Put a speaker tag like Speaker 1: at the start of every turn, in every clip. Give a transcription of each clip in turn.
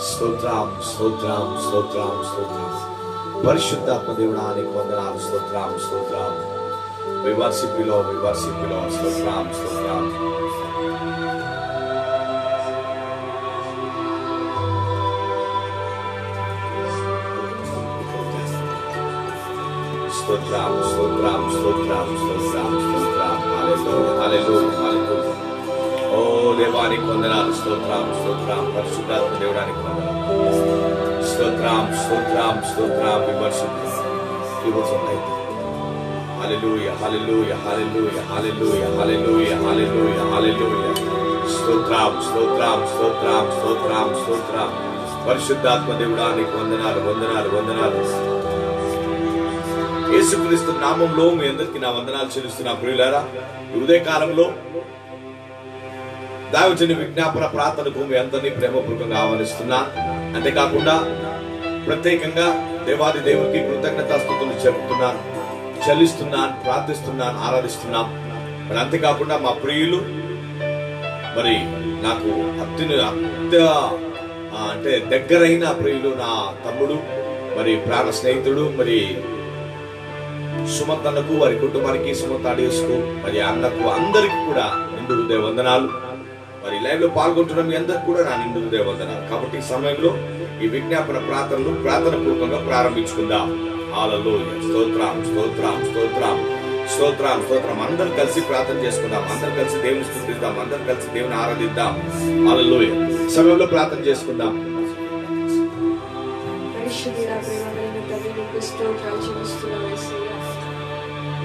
Speaker 1: స్తోత్రం స్తోత్రం స్తోత్రం స్తోత్రం. పరిశుద్ధాత్మ దేవుడానికి వందనాలు. స్తోత్రం స్తోత్రం. We worship you Lord, we worship you Lord. స్తోత్రం స్తోత్రం. స్తోత్రం స్తోత్రం స్తోత్రం స్తోత్రం స్తోత్రం. హల్లెలూయా హల్లెలూయా హల్లెలూయా. ఓ దేవానికి వందనాలు. స్తోత్రం స్తోత్రం. పరిశుద్ధాత్మ దేవుడానికి వందనాలు. స్తోత్రం స్తోత్రం స్తోత్రం. హల్లెలూయా హల్లెలూయా హల్లెలూయా హల్లెలూయా హల్లెలూయా హల్లెలూయా హల్లెలూయా. స్తోత్రం స్తోత్రం స్తోత్రం స్తోత్రం స్తోత్రం. పరిశుద్ధాత్మ దేవుడానికి వందనాలు వందనాలు వందనాలు. యేసుక్రీస్తు నామంలో మీ అందరికీ నా వందనాలు చెల్లిస్తున్నా. ప్రియులారా, ఈ ఉదయ కాలంలో దైవజనుని విజ్ఞాపన ప్రార్థనకు మీ అందరినీ ప్రేమపూర్వకంగా ఆహ్వానిస్తున్నా. అంతేకాకుండా ప్రత్యేకంగా దేవాది దేవునికి కృతజ్ఞతాస్తుతులు చెల్లిస్తున్నాను, ప్రార్థిస్తున్నాను, ఆరాధిస్తున్నాం. మరి అంతేకాకుండా మా ప్రియులు, మరి నాకు అంటే దగ్గరైన ప్రియులు, నా తమ్ముడు, మరి ప్రాణ స్నేహితుడు, మరి సుమంత్ అన్నకు, వారి కుటుంబానికి, సుమంత్ ఆడియోస్కు, మరి అన్నకు, అందరికి కూడా నిండు హృదయ వందనాలు. మరి లైవ్ లో పాల్గొంటున్న మీ అందరికి కూడా నా నిండు హృదయ వందనాలు. కాబట్టి ఈ సమయంలో ఈ విజ్ఞాపన ప్రార్థనలు ప్రార్థన పూర్వకంగా ప్రారంభించుకుందాం. హల్లెలూయా. స్తోత్రం స్తోత్రం స్తోత్రం స్తోత్రం స్తోత్రం. అందరూ కలిసి ప్రార్థన చేసుకుందాం, అందరూ కలిసి దేవుని స్తుతిద్దాం, అందరూ కలిసి దేవుని ఆరాధిద్దాం. హల్లెలూయా. సమయంలో ప్రార్థన చేసుకుందాం.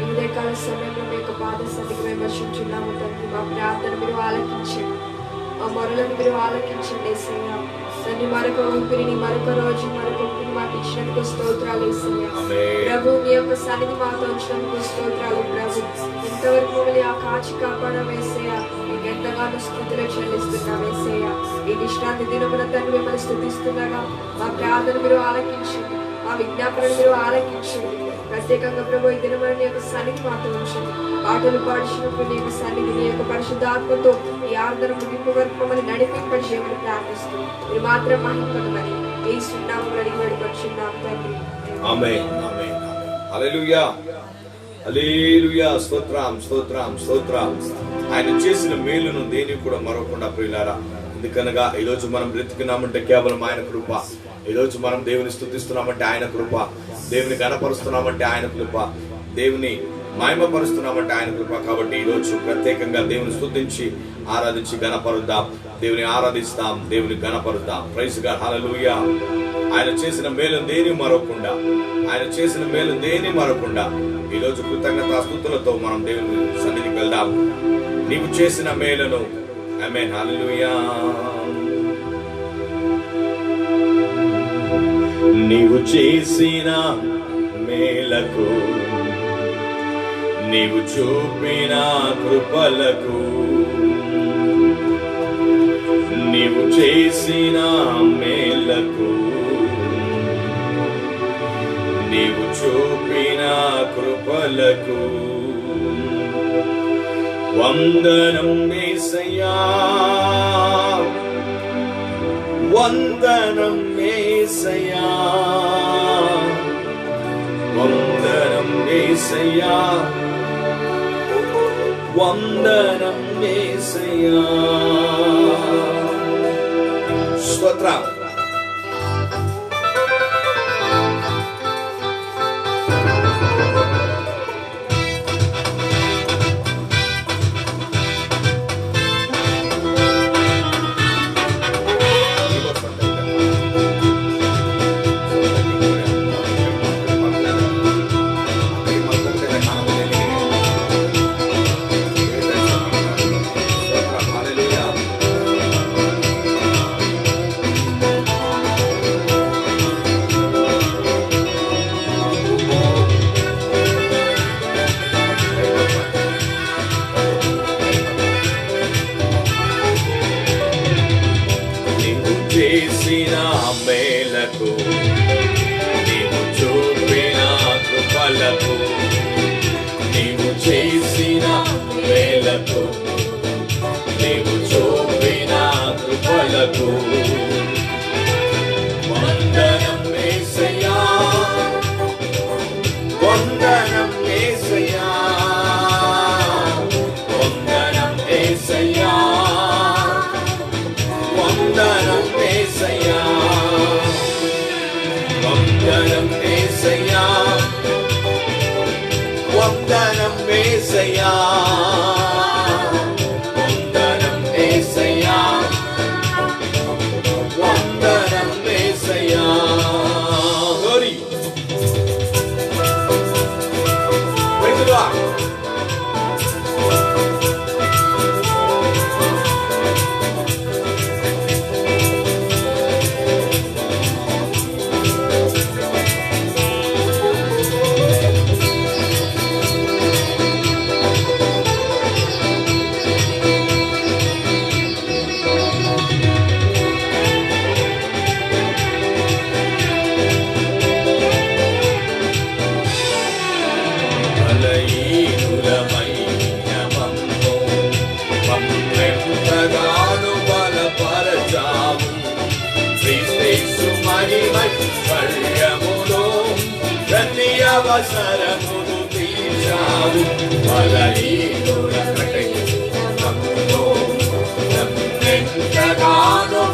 Speaker 2: ఉదయకాల సమయంలో మీ యొక్క పాద సన్నిధికి మేము వర్షించున్నాము తండ్రి. మా ప్రార్థన మీరు ఆలకించండి, మా మొరలను మీరు ఆలకించండి యేసయ్య. తండ్రి, మరొక ఊపిరిని, మరొక రోజు, మరొక ఊపిరి మాకు ఇచ్చినందుకు స్తోత్రాలు యేసయ్య. ప్రభు, మీ యొక్క సన్నిధి మాతో ఉంచినందుకు స్తోత్రాలు ప్రభు. ఇంతవరకు మమ్మల్ని ఆ కాచి కాపాడడం యేసయ్య, మీకు ఎంతగానో స్తుతులు చెల్లిస్తున్నాం యేసయ్య. ఈ విశ్రాంతి దినమున తండ్రి మిమ్మల్ని స్తుతిస్తుండగా మా ప్రార్థన మీరు ఆలకించండి, మా విజ్ఞాపనను మీరు ఆలకించండి. ప్రత్యేకంగా ప్రభు, ఈ దినమున నీ యొక్క సన్నిధి మాతో ఉంచండి. పాటలు పాడిచినప్పుడు నీ యొక్క సన్నిధి, నీ యొక్క పరిశుద్ధాత్మతో ఈ ఆర్ద్ర ముగింపు వరకు మమ్మల్ని నడిపింపజేయమని ప్రార్థిస్తూ మీరు మాత్రం మహింపడమని యేసు నామములో అడిగి వేడుకొంచున్నాం తండ్రి.
Speaker 1: ఆమేన్ ఆమేన్. హల్లెలూయా హల్లెలూయా. స్తోత్రం స్తోత్రం స్తోత్రం. ఆయన చేసిన మేలును దేని కూడా మరవకుండా ప్రియులారా. ఎందుకనగా ఈరోజు మనం బ్రతికినామంటే కేవలం ఆయన కృప. ఈరోజు మనం దేవుని స్తుతిస్తున్నామంటే ఆయన కృప, దేవుని గణపరుస్తున్నామంటే ఆయన కృప, దేవుని మహిమపరుస్తున్నామంటే ఆయన కృప. కాబట్టి ఈరోజు ప్రత్యేకంగా దేవుని స్తుతించి ఆరాధించి గణపరుద్దాం, దేవుని ఆరాధిస్తాం, దేవుని గణపరుద్దాం. Praise God. హల్లెలూయా. ఆయన చేసిన మేలు దేని మరవకుండా, ఆయన చేసిన మేలు దేని మరవకుండా ఈరోజు కృతజ్ఞతాస్తుతులతో మనం దేవుని సన్నిధికి వెళ్దాం. నీవు చేసిన మేలును. ఆమేన్. హల్లెలూయా. నీవు చేసిన మేలకు, నీవు చూపిన కృపలకు, నీవు చేసిన మేలకు, నీవు చూపిన కృపలకు వందనం యేసయ్యా, వందనం యేసయ్యా, వందనం యేసయ్యా, వందనం యేసయ్యా. స్తోత్రం. చేసిన మేలకు, నీవు చూపిన కృపలకు, నీవు చేసిన మేలకు, కృపలకు వందనం యేసయ్యా, వందనం యేసయ్యా, వందనం యేసయ్యా, వందనం యేసయ్యా, వందనం యేసయ్యా, వందనం యేసయ్యా, వందనం యేసయ్యా, వందనం యేసయ్యా. Glory. Praise the Lord. బలహీనులమైన మమ్ము మమ్మెంతగానో బలపరచావు. క్రీస్తు మహిమైశ్వర్యములో ప్రతి అవసరమును తీర్చావు. బలహీనులమైన మమ్ము మమ్మెంతగానో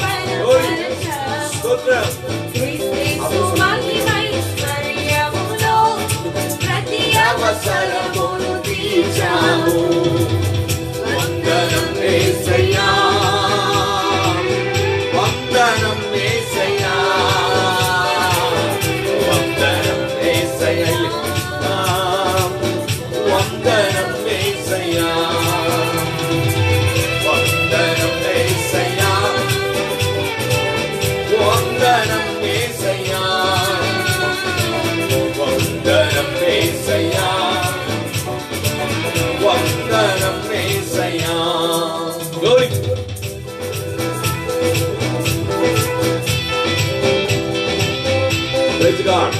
Speaker 1: స్తోత్రం అవసరమును తీర్చావు. వందనం యేసయ్యా, వందనం యేసయ్యా, వందనం యేసయ్యా, వందనం యేసయ్యా, వందనం యేసయ్యా, వందనం యేసయ్యా, వందనం యేసయ్యా, వందనం యేసయ్యా. Glory. Praise God.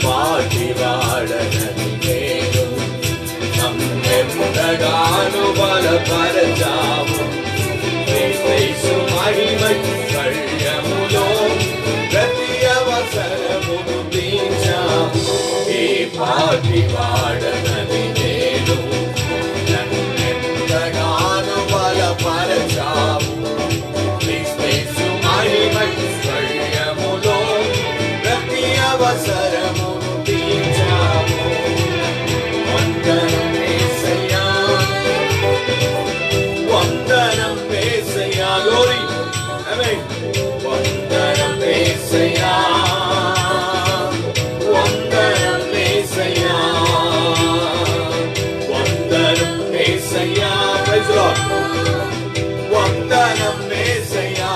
Speaker 1: పాటివాడనని నేను నమ్మెంతగానో బలపరచావు. క్రీస్తు మహిమైశ్వర్యములో ప్రతి అవసరమును తీర్చావు. ఏ పాటివాడనని నేను నమ్మెంతగానో బలపరచావు. క్రీస్తు మహిమైశ్వర్యములో ప్రతి అవసరమును తీర్చావు. వందనం యేసయ్యా, వందనం యేసయ్యా. Glory. Amen. వందనం యేసయ్యా, వందనం యేసయ్యా, వందనం యేసయ్యా. Praise the Lord. వందనం యేసయ్యా,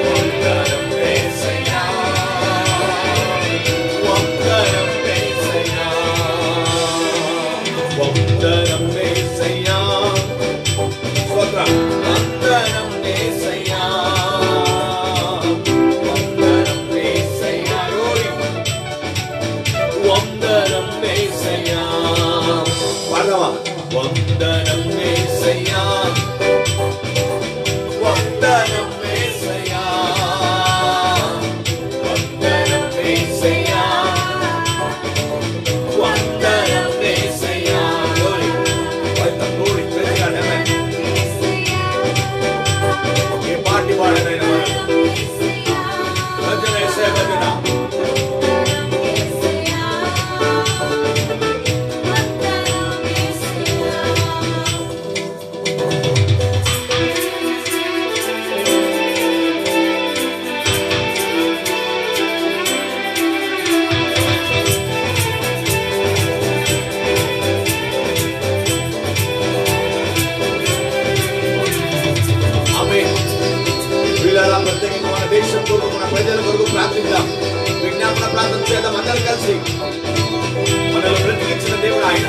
Speaker 1: వందనం యేసయ్యా, వందనం యేసయ్యా, వందనం యేసయ్యా. స్తోత్రం. వందనం యేసయ్యా, వందనం యేసయ్యా. Glory. వందనం యేసయ్యా. పాడదామా? వందనం యేసయ్యా, వందనం యేసయ్యా, వందనం యేసయ్యా, వందనం యేసయ్యా. Glory. Glory. Praise God. Amen. దేశం కొరకు మన ప్రజల కొరకు ప్రార్థిద్దాం. విజ్ఞాపన ప్రార్థన చేద్దాం అందరం కలిసి. మనల్ని బ్రతికించిన దేవుడు ఆయన,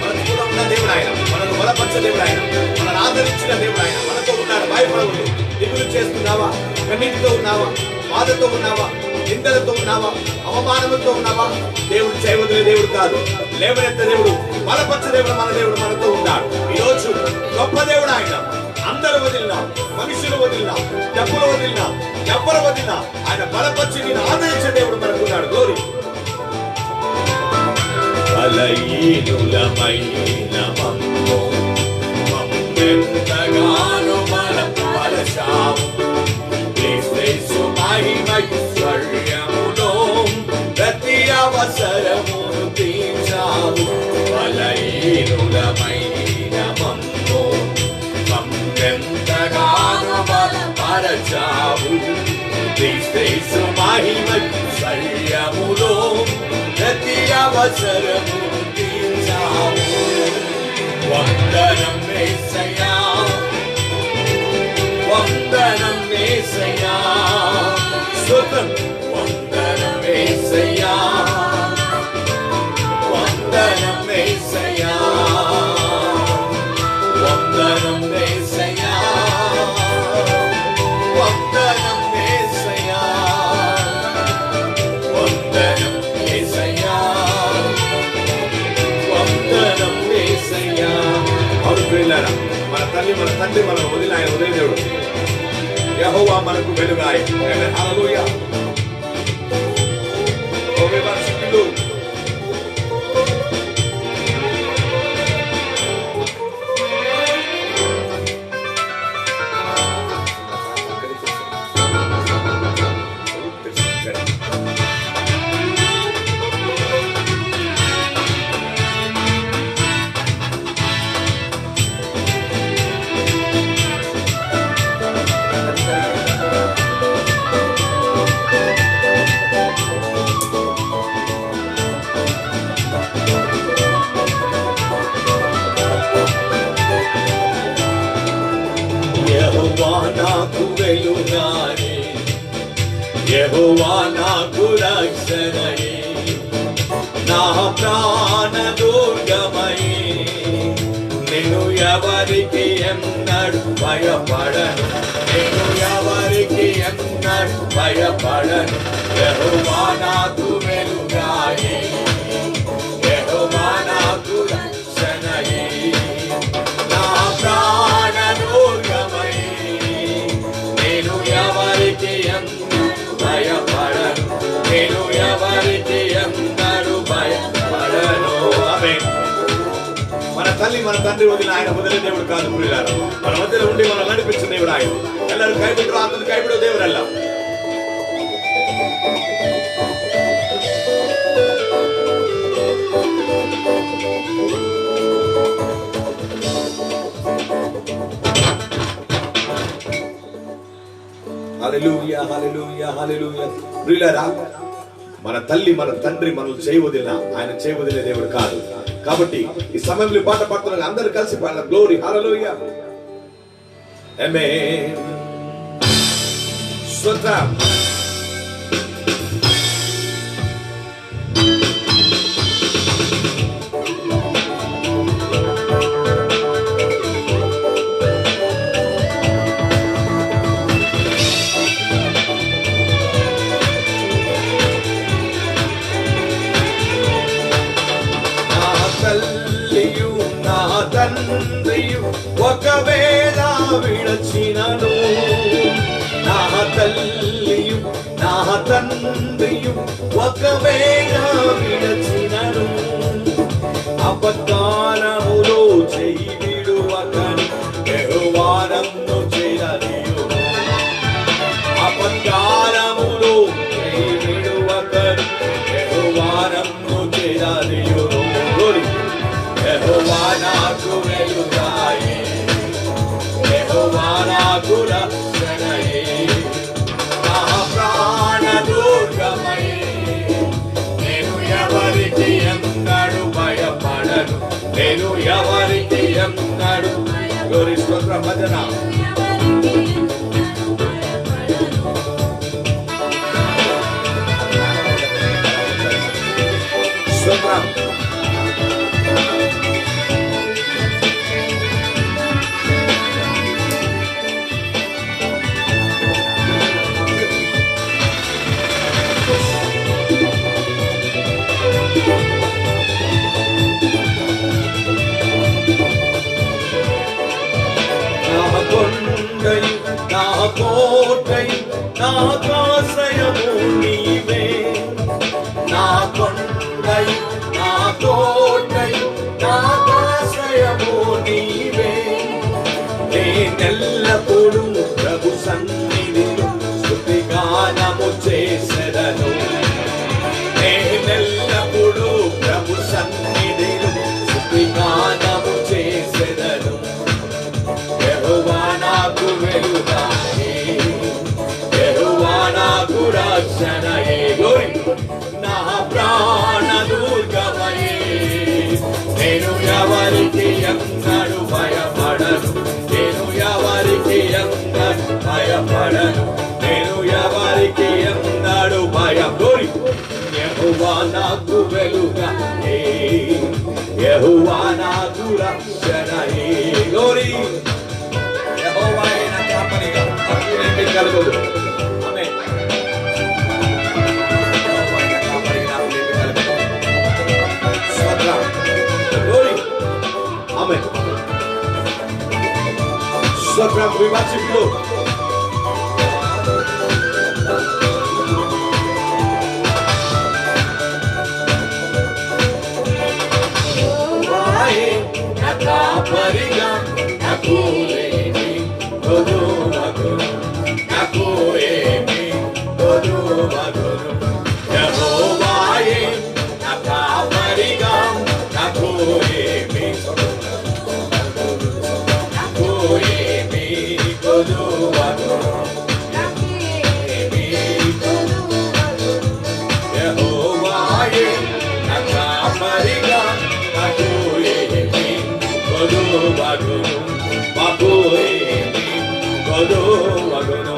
Speaker 1: మనకు కూడా ఉన్న దేవుడు ఆయన, మనల్ని బలపరిచే దేవుడు ఆయన, మనల్ని ఆదరించిన దేవుడు ఆయన. మనతో ఉన్నాడు. భయపడవద్దు. దిగులు చేస్తున్నావా? కన్నీటితో ఉన్నావా? బాధతో ఉన్నావా? నిందలతో ఉన్నావా? అవమానంతో ఉన్నావా? దేవుడు చేయవదిలే దేవుడు కాదు, లేవనెత్త దేవుడు, బలపరిచే దేవుడు. మన దేవుడు మనతో ఉన్నాడు. ఈ రోజు గొప్ప దేవుడు ఆయన. అందరూ వదిలినా, మనుషులు వదిలినా, డబ్బులు వదిలినా, ఎవరు వదిలినా ఆయన బలపరిచి నేను ఆదరించే దేవుడు మనకు ఉన్నాడు. గ్లోరీ. బలహీనులమైన మమ్ము మమ్మెంతగానో బలపరచావు. క్రీస్తు మహిమైశ్వర్యములో ప్రతి అవసరమును తీర్చావు. బలహీనులమైన మమ్ము మమ్మెంతగానో బలపరచావు. క్రీస్తు మహిమైశ్వర్యములో ప్రతి అవసరమును తీర్చావు. వందనం యేసయ్యా, వందనం యేసయ్యా, స్తోత్రం. వందనం యేసయ్యా, వందనం యేసయ్యా, వందనం యేసయ్యా, వందనం యేసయ్యా, వందనం యేసయ్యా, వందనం యేసయ్యా. అవును ప్రియులారా, మన తల్లి మన తండ్రి మనం వదిలిన ఆయన వదిలే దేవుడు. యెహోవా మనకు వెలుగాయ. హల్లెలూయా. ఓ విమర్శకులు, యెహోవా నాకు వెలుగాయే, యెహోవా నాకు రక్షణయే, నా ప్రాణ దుర్గమయే. నేను ఎవరికి ఎన్నడు భయపడను, నేను ఎవరికి ఎన్నడు భయపడను. యెహోవా నాకు వెలుగాయే, యెహోవా నాకు రక్షణయే, నా ప్రాణ దుర్గమయే. నేను ఎవరికి ఎన్నడు భయపడను, నేను ఎవరికి ఎన్నడు భయపడను. ఆమేన్. మన తల్లి మన తండ్రి వదిలిన ఆయన వదిలే దేవుడు కాదు ప్రియులారా. మన మధ్యలో ఉండి మనం నడిపించిన దేవుడు ఆయన. ಎಲ್ಲರೂ ಕೈ ಬಿಟ್ಟರು ಆತನ ಕೈ ಬಿಡೋ ದೇವರಲ್ಲ. హల్లెలూయా హల్లెలూయా హల్లెలూయా. ప్రియులారా, మన తల్లి మన తండ్రి మనల్ని చేయవదిలిన ఆయన చేయవదిలే దేవుడు కాదు. కాబట్టి ఈ సమయంలో పాట పాడుతున్న అందరూ కలిసి పాడదాం. గ్లోరీ హల్లెలూయా ఆమేన్. స్తోత్రం. తండ్రియు ఒకవేళ విడచినను, నా తల్లియు నా తండ్రియు ఒకవేళ విడచినను, అపకారములో చెయ్యి విడువకని యెహోవా నన్ను చేరనియు. అపకారములో చెయ్యి విడువకని యెహోవా నన్ను చేరనియు. యెహోవా నాకు వెలుగాయే, యెహోవా నాకు రక్షణయే, నా ప్రాణ దుర్గమయే. నేను ఎవరికి ఎన్నడు భయపడను, నేను ఎవరికి ఎన్నడు. గౌరీ స్తోత్ర భజన. కొండయు నా కోటయు నాకాశ్రయము నీవే. నా కొండయు నా కోటయు నాకాశ్రయము నీవే. నేనెల్లప్పుడూ ప్రభు సన్నిధిలో స్తుతి గానము చేసెదను. నేనెల్లప్పుడూ ప్రభు సన్నిధిలో స్తుతి గానము చేసెదను. యెహోవా నాకు వెలుగాయే, యెహోవా నాకు రక్షణయే. నా ప్రాణ దుర్గమయే. నేను ఎవరికి ఎన్నడు భయపడను. నేను ఎవరికి ఎన్నడు భయపడను. నేను ఎవరికి ఎన్నడు భయపడి. యెహోవా నాకు వెలుగాయే, యెహోవా నాకు రక్షణయే. గ్లోరీ. యెహోవాయే నా కాపరిగా, నాకు ఏమీ కలగదు. ఆమేన్. యెహోవాయే నా కాపరిగా, నాకు ఏమీ కలగదు. స్తోత్రం. గ్లోరీ. ఆమేన్. స్తోత్రం. We worship you. కాపరిగా నాకు ఏమీ కొదువగును. నాకు ఏమీ కొదువగును. యెహోవాయే నా కాపరిగా నాకు ఏమీ నాకు ఏమీ కొదువగును. ఏమీ యెహోవాయే నా కాపరిగా నాకు ఏమీ కొదువగును. మాకు ఏమీ కొదువగును.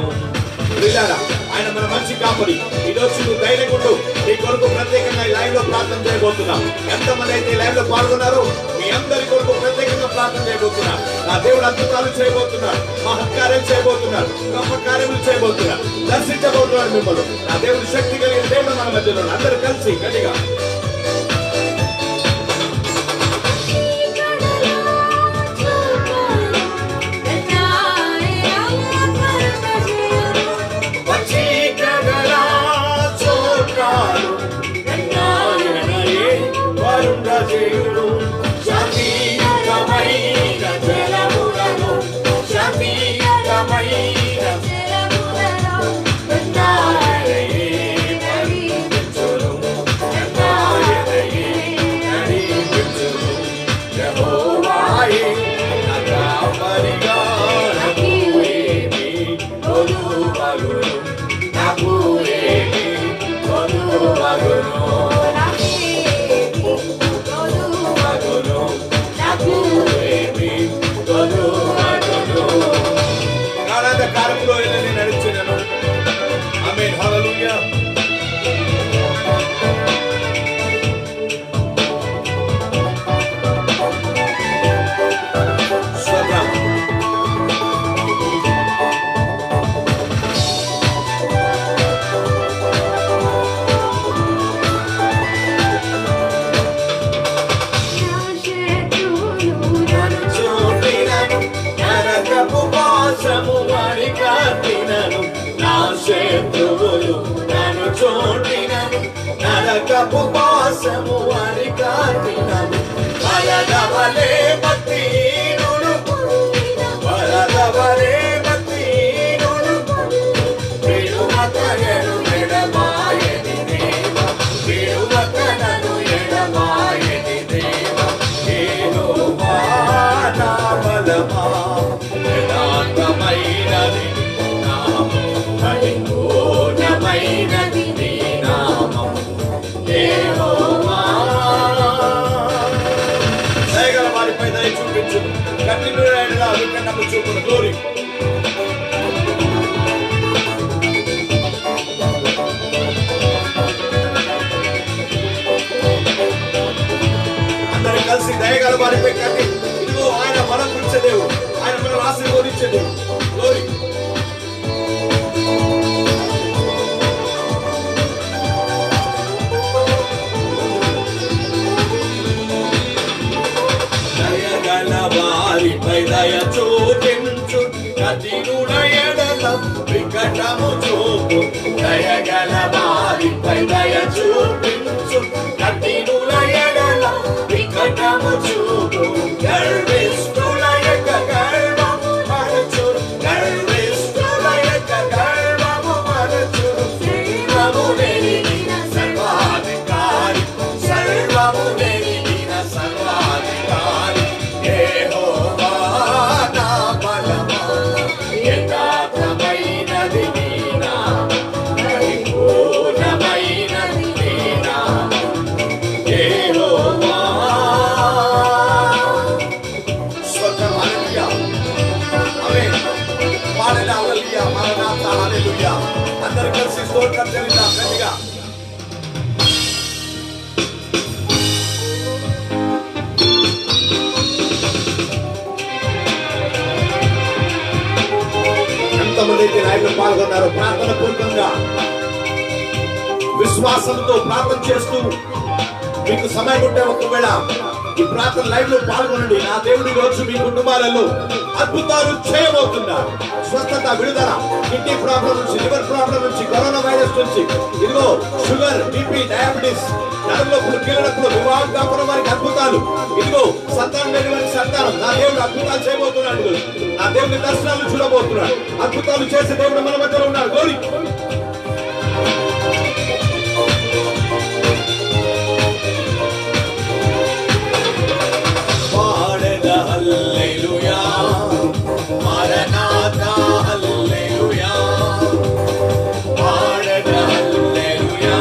Speaker 1: ప్రియులారా, ఆయన మన మంచి కాపరి. ఈ రోజు నువ్వు ధైర్యంగా ఉండు. నీ కొరకు ప్రత్యేకంగా లైవ్ లో ప్రార్థన చేయబోతున్నాం. ఎంతమంది అయితే లైవ్ లో పాల్గొన్నారో మీ అందరి కొరకు ప్రత్యేకంగా ప్రార్థన చేయబోతున్నా. నా దేవుడు అద్భుతాలు చేయబోతున్నాడు, మహత్కార్యం చేయబోతున్నాడు, గొప్ప కార్యములు చేయబోతున్నాడు, దర్శించబోతున్నాడు మిమ్మల్ని. నా దేవుడు శక్తి కలిగిన దేవుడు మన మధ్యలో. అందరూ కలిసి గట్టిగా శాంతియుతమైన జలములను, శాంతియుతమైన జలములను నాయనయే నడిపించును. నాయనయే నడిపించును. యెహోవాయే నా కాపరిగా నాకు ఏమీ కొదువగును. నాకు ఏమీ కొదువగును. కార్యంలో వెళ్ళని నడిచినను. ఆమేన్. హల్లెలూయా. స్తోత్రం. నా శత్రువులు నన్ను చోటినను, నరకపు వాసము అరికాటినను. వరదవలే భక్తిహీనుడు, వరదవలే భక్తిహీనుడు, విడువకను ఎడబాయని దేవ, విడువకనను ఎడబాయని దేవ. యెహోవా నా బలమా, యథార్థమైనది పరిపూర్ణమైనది నీ నామము. కఠినుల ఎడల వికటము చూపు దయగల వారిపై దయ చూపించు కఠినుల ఎడల వికటము చూపు గర్విష్ఠుల యొక్క గర్వము మరచు గర్విష్ఠుల యొక్క గర్వము మరచు సర్వము వెలిగిన సర్వాధికారి సర్వము వెలిగిన సర్వాధికారి యెహోవా నా బలమా యథార్థమైనది నీ నామం పరిపూర్ణమైనది నీ నామం యెహోవా స్తోత్రం హల్లెలూయా ఆమేన్ పాడేలా హల్లెలూయా మరణాత హల్లెలూయా అందరూ కలిసి స్తోత్రం చెల్లిద్దాం గట్టిగా ఎంతమంది అయితే లైవ్లో పాల్గొన్నారు ప్రార్థన పూర్వకంగా విశ్వాసంతో ప్రార్థన చేస్తూ మీకు సమయం ఉంటే ఒకవేళ ఈ ప్రార్థన లైవ్ లో పాల్గొనండి. నా దేవుడి రోజు మీ కుటుంబాలలో అద్భుతాలు చేయబోతున్నారు. స్వస్థత, విడుదల, కిడ్నీ ప్రాబ్లం నుంచి, లివర్ ప్రాబ్లం నుంచి, కరోనా వైరస్ నుంచి, ఇదిగో షుగర్, బీపీ, డయాబెటీస్, నడుమునొప్పులు, కీళ్ళనొప్పులు, వివాహం కాకుండా వారికి అద్భుతాలు, ఇదిగో సంతానం లేని వారికి సంతానం. నా దేవుడు అద్భుతాలు చేయబోతున్నాడు. నా దేవుడి దర్శనాలు చూడబోతున్నాడు. అద్భుతాలు చేసే దేవుడు మన మధ్యలో ఉన్నాడు. గోరి హల్లెలూయా మరణాతా హల్లెలూయా పాడద హల్లెలూయా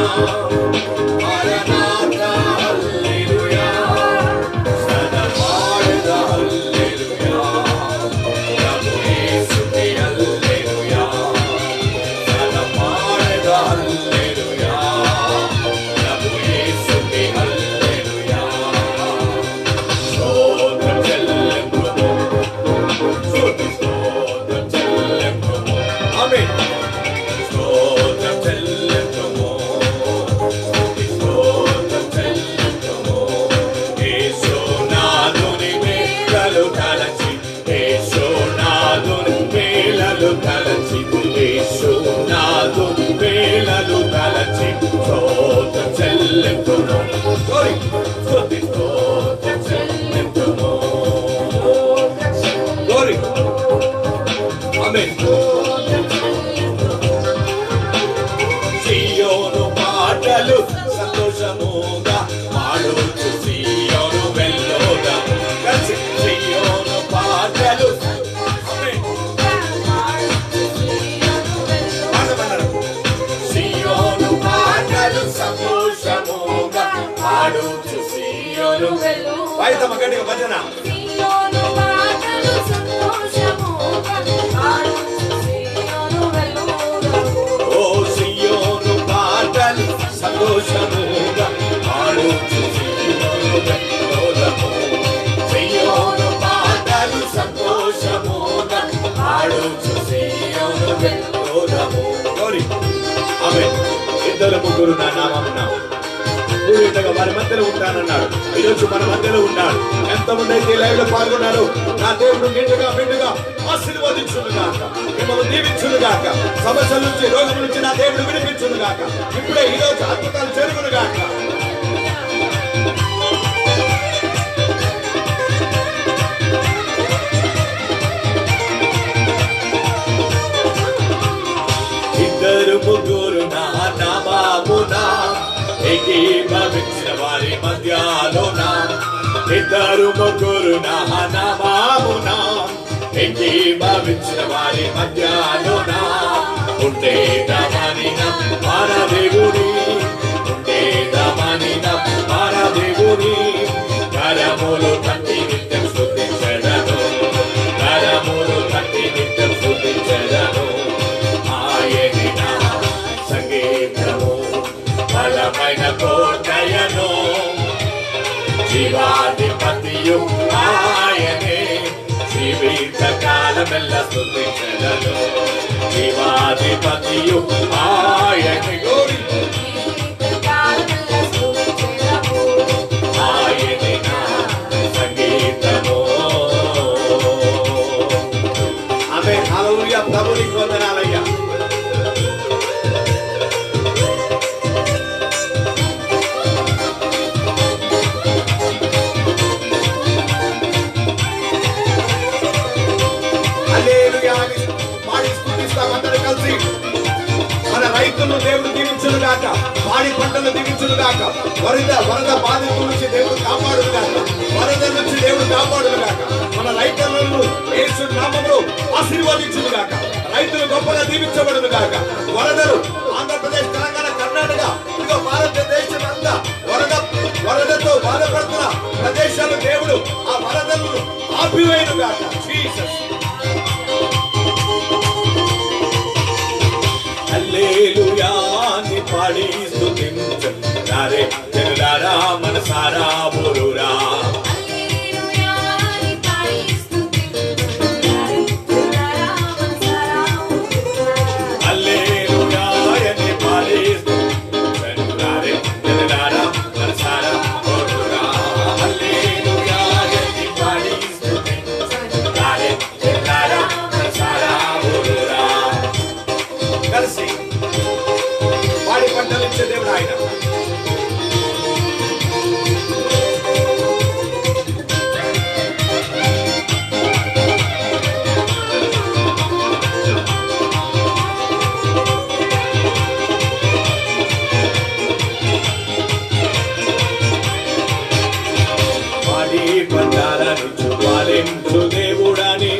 Speaker 1: మరణాతా హల్లెలూయా సదా పాడద హల్లెలూయా ప్రభు యేసుకే హల్లెలూయా సదా పాడద హల్లెలూయా ప్రభు యేసుకే హల్లెలూయా Glory. Amen. సియోను పాటలు సంతోషముగా పాడుచు సియోను వెళ్ళోదా కలిసి సియోను పాటలు సియోను పాటలు సంతోషముగా పాడుచు సియోను వాయిద్దాం గట్టిగా భజన సంతోషముగా పాడుచు సియోను వెళ్ళోదము సియోను పాటలు సంతోషముగా పాడుచు సియోను వెళ్ళోదము ఆమేన్. ఇద్దరు ముగ్గురు నా నామమున కూడిగా వారి మధ్యలో ఉంటానన్నాడు. ఈరోజు మన మధ్యలో ఉన్నాడు. ఎంతమంది అయితే లైవ్ లో పాల్గొన్నారు నా దేవుడు నిండుగా ఆశీర్వదించునుగాక, మిమ్మల్ని దీవించునుగాక, సమస్యల నుంచి, రోగం నుంచి నా దేవుడు విడిపించునుగాక. ఇప్పుడే ఈరోజు అద్భుతాలు జరుగునుగాక. ఇద్దరు ముగ్గురు నా నామమున ఏకీభవించిన వారి మధ్యలోన ఇద్దరు ముగ్గురు నా నామమున ఏకీభవించిన వారి మధ్యలోన ఉండేదమనిన పరదేవుని ఉండేదమనిన పరదేవుని కరములు తట్టి నిత్యం స్తుతించెదను కరములు తట్టి నిత్యం స్తుతించెదను ఆయని నా సంగీతము బలమైన కోటయను జీవాధిపతియు ఆయనే జీవిత కాలమెల్ల స్తుతించెదను జీవాధిపతియు ఆయనే ఆయనే నా సంగీతము ఆమేన్. హల్లెలూయా. ప్రభునికి వందనాలయ్యా. హల్లెలూయా అని పాడి స్తుతిస్తాం అందరూ కలిసి. మన రైతులను దేవుడు దీవించును గాక, పాడి పంటలు దీవించును గాక, వరద బాధితుల నుంచి దేవుడు కాపాడును గాక, వరద నుంచి దేవుడు కాపాడును గాక, మన రైతులను యేసు నామములో ఆశీర్వదించును గాక, రైతులు గొప్పగా దీవించబడును గాక. వరదలు ఆంధ్రప్రదేశ్, తెలంగాణ, కర్ణాటక, ఇదిగో భారతదేశం అంతా వరదతో బాధపడుతున్న ప్రదేశాలు దేవుడు ఆ వరదలను ఆపివేయును గాక. జీసస్. హల్లెలూయా అని పాడి స్తుతించుతారే జనులారా, మనసారా బోలురా.
Speaker 2: హల్లెలూయా అని పాడి స్తుతించుతారే జనులారా, మనసారా బోలురా.
Speaker 1: హల్లెలూయా అని పాడి స్తుతించుతారే జనులారా, మనసారా బోలురా. హల్లెలూయా అని పాడి స్తుతించుతారే జనులారా, మనసారా బోలురా. కలిసి పాడి పంటలు ఇచ్చే దేవుడు ఆయన. పాడి పంటలను పాలించు దేవుడని,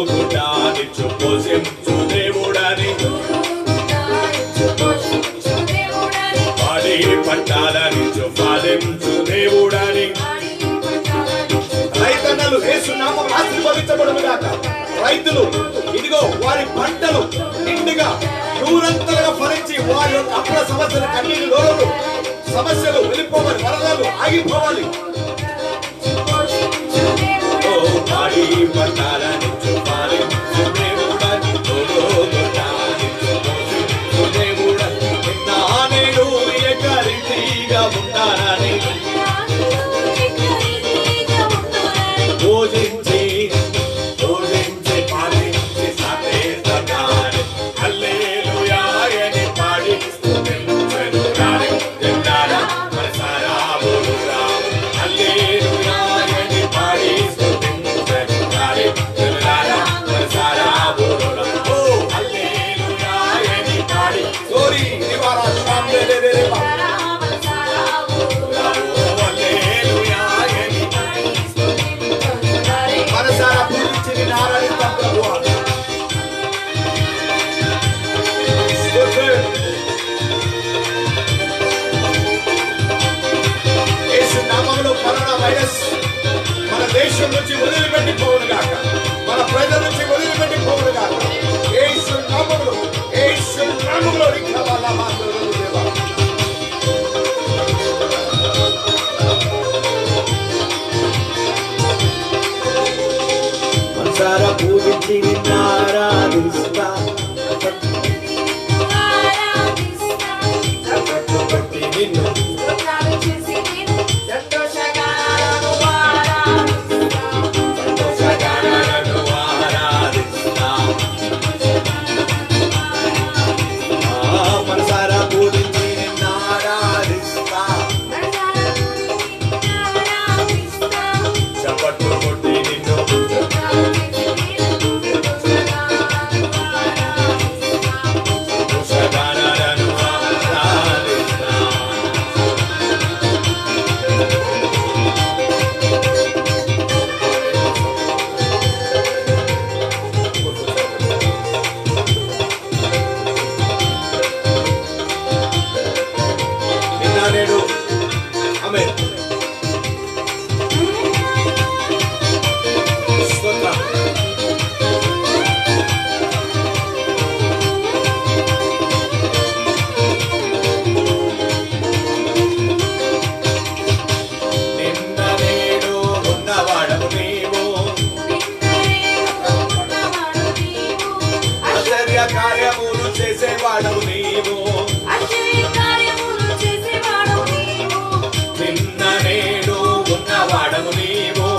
Speaker 1: గుడానిచ్చు పోషించు దేవుడని, పాడి పంటలనిచ్చు పాలించు దేవుడని. రైతన్నలు యేసు నామమున ఆశీర్వదించబడును గాక. రైతులు ఇదిగో వారి పంటలు నిండుగా నూరంతలుగా ఫలించి వారి యొక్క అప్పుల సమస్యలు, కన్నీటి లోలు సమస్యలు వెళ్ళిపోవాలి, వరదలు ఆగిపోవాలి. పాడి పంటలనిచ్చు పాలించు దేవుడని, గుడానిచ్చు పోషించు దేవుడని, నిన్న నేడు ఏకరీతిగా ఉంటానని పూజించి పాలించి సాధేస్తానని. హల్లెలూయా అని పాడి స్తుతించుతారే జనులారా, మనసారా బోలురా. హల్లెలూయా అని పాడి స్తుతించుతారే జనులారా, మనసారా బోలురా. ఓ హల్లెలూయా అని పాడి గోరి నివారా శాంబెలేరేవా. మనసారా పూజించి నిన్ను ఆరాధిస్తాం ప్రభువా. యేసు నామములో కరోనా వైరస్ మన దేశం నుంచి వదిలిపెట్టిపోవును గాక, మన ప్రజల నుంచి వదిలిపెట్టిపోవును గాక. యేసు నామములో రిఖవాలా మాందోరు దేవా. మనసారా పూజించి నిన్ను ఆరాధిస్తా, చప్పట్లు నిన్ను సంతోషగానను ఆరాధిస్తా. మనసారా పూజించి నిన్ను ఆరాధిస్తా, చప్పట్లు కొట్టి నిన్ను సంతోషగానను ఆరాధిస్తా. నిన్న నేడు ఆమేన్. స్తోత్రం. నిన్న నేడు ఉన్నవాడవు నీవు, ఆశ్చర్య కార్యములు చేసేవాడవు నీవు. నిన్న నేడు ఉన్నవాడవు నీవు,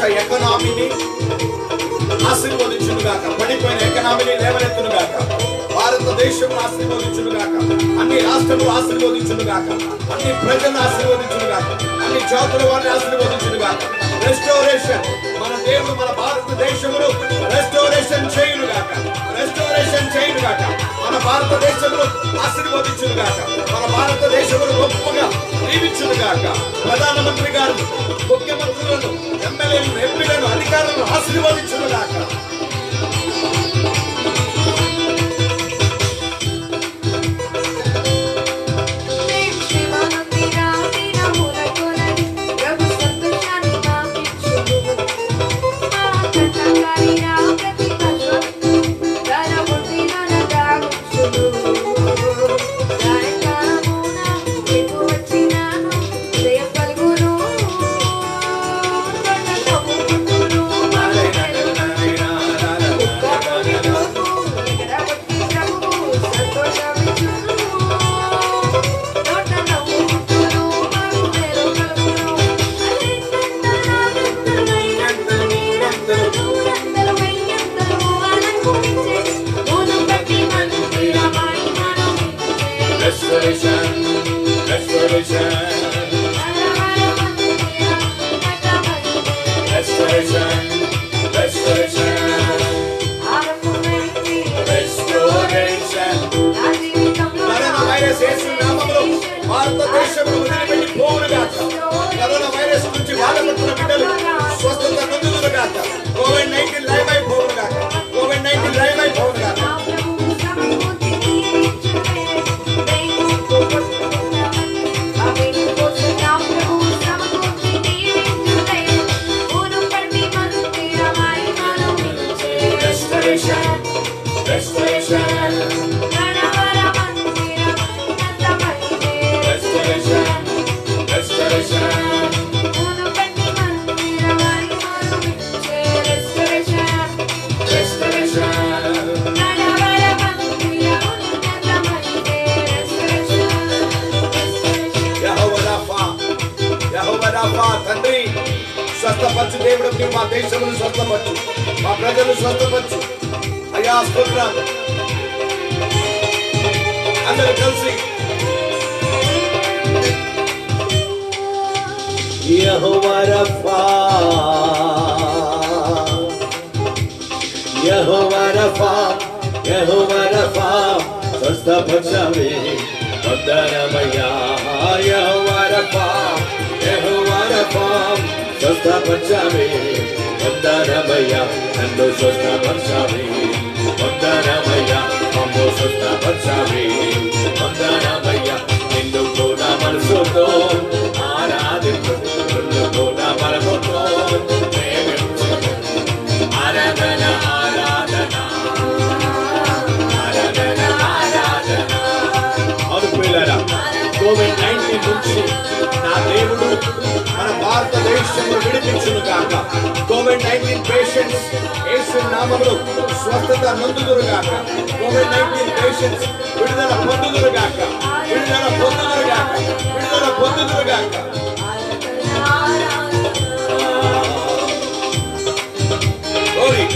Speaker 1: ఎకనామీని ఆశీర్వదించును గాక. పడిపోయిన ఎకనామీని లేవనెత్తును గాక. భారతదేశం ఆశీర్వదించును గాక. అన్ని రాష్ట్రములు ఆశీర్వదించును గాక. అన్ని ప్రజలను ఆశీర్వదించును గాక. అన్ని జాతుల వారిని ఆశీర్వదించును గాక. రెస్టోరేషన్, మన దేవుడు మన భారతదేశంలో రెస్టోరేషన్ చేయును గాక. రెస్టోరేషన్ చేయును గాక. మన భారతదేశంలో ఆశీర్వదించును గాక. మన భారతదేశంలో గొప్పగా దీవించును గాక. ప్రధానమంత్రి గారు, ముఖ్యమంత్రులను, ఎమ్మెల్యేలను, ఎంపీలను, అధికారులను ఆశీర్వదించును గాక. భారతదేశంలో వదిలిపెట్టి పోవును గాక. కరోనా వైరస్ నుంచి బాధపడుతున్న బిడ్డలు స్వస్థత నొందుదురు గాక. కోవిడ్-19 లైవ్ అయిపోవును గాక. కోవిడ్-19 లైవ్ అయిపోవును గాక. తండ్రి, స్వస్థపరచు దేవుడు. మా దేశమును స్వస్థపరచు, మా ప్రజలు స్వస్థపరచు అయ్యా. స్తోత్రాలు. అందరూ కలిసి యెహోవా రఫా, యెహోవా రఫా, యెహోవా రఫా, స్వస్థపరచవే వందనమయ్యా. యెహోవా రఫా, యెహోవా రఫా, స్వస్థపరచవే వందనమయ్యా. నన్ను స్వస్థపరచవే వందనమయ్యా. మమ్ము స్వస్థపరచవే వందనమయ్యా. నిన్ను కూడా మనసుతో ఆరాధించు, నిన్ను కూడా మనసుతో ప్రేమించు. ఆరాధన ఆరాధన ఆరాధన ఆరాధన. అనుకున్నారా? కోవిడ్-19 నుంచి నా దేవుడు మన భారతదేశంలో విడిపించును గాక. కోవిడ్-19 పేషెంట్స్ యేసు నామములో స్వస్థత నొందుదురు గాక. కోవిడ్-19 పేషెంట్స్ విడుదల పొందుదురు గాక. విడుదల పొందుదురు గాక. విడుదల పొందుదురు గాక. Glory.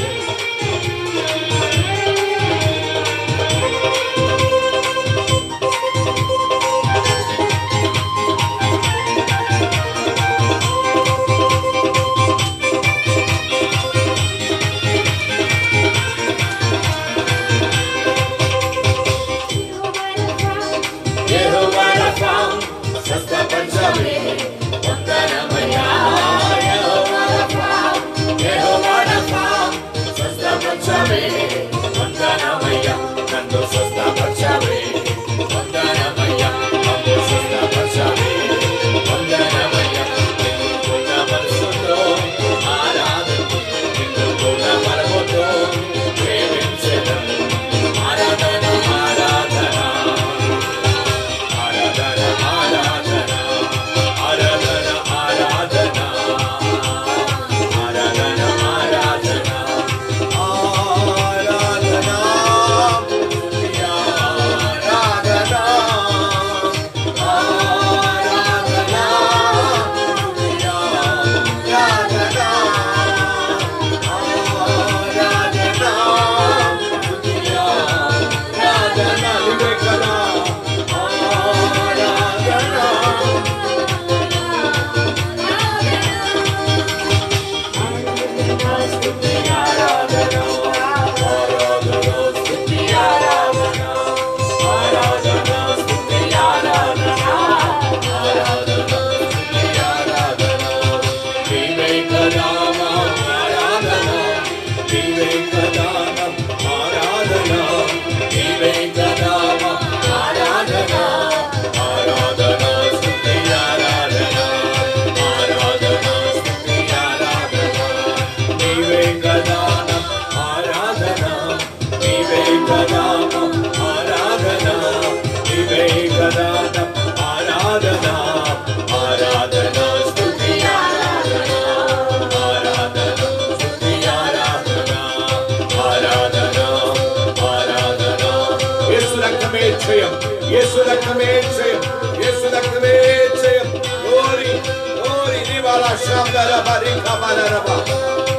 Speaker 1: ఆరాధన ఆరాధన గదాన ఆరాధన ఆరాధన స్తుతి ఆరాధన ఆరాధన స్తుతి ఆరాధన ఆరాధన ఆరాధన యేసు రక్తమే జయం యేసు రక్తమే జయం యేసు రక్తమే జయం glory glory నివాల శాందర బరిక బలరబ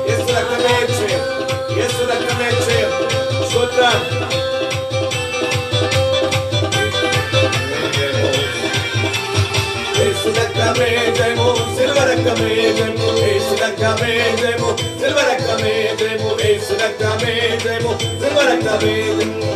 Speaker 1: యేసు రక్తమే జయం యేసు రక్తమే జయం స్తోత్రం యేసు రక్తమే జయము సిల్వ రక్తమే జయము యేసు రక్తమే జయము సిల్వ రక్తమే జయము యేసు రక్తమే జయము సిల్వ రక్తమే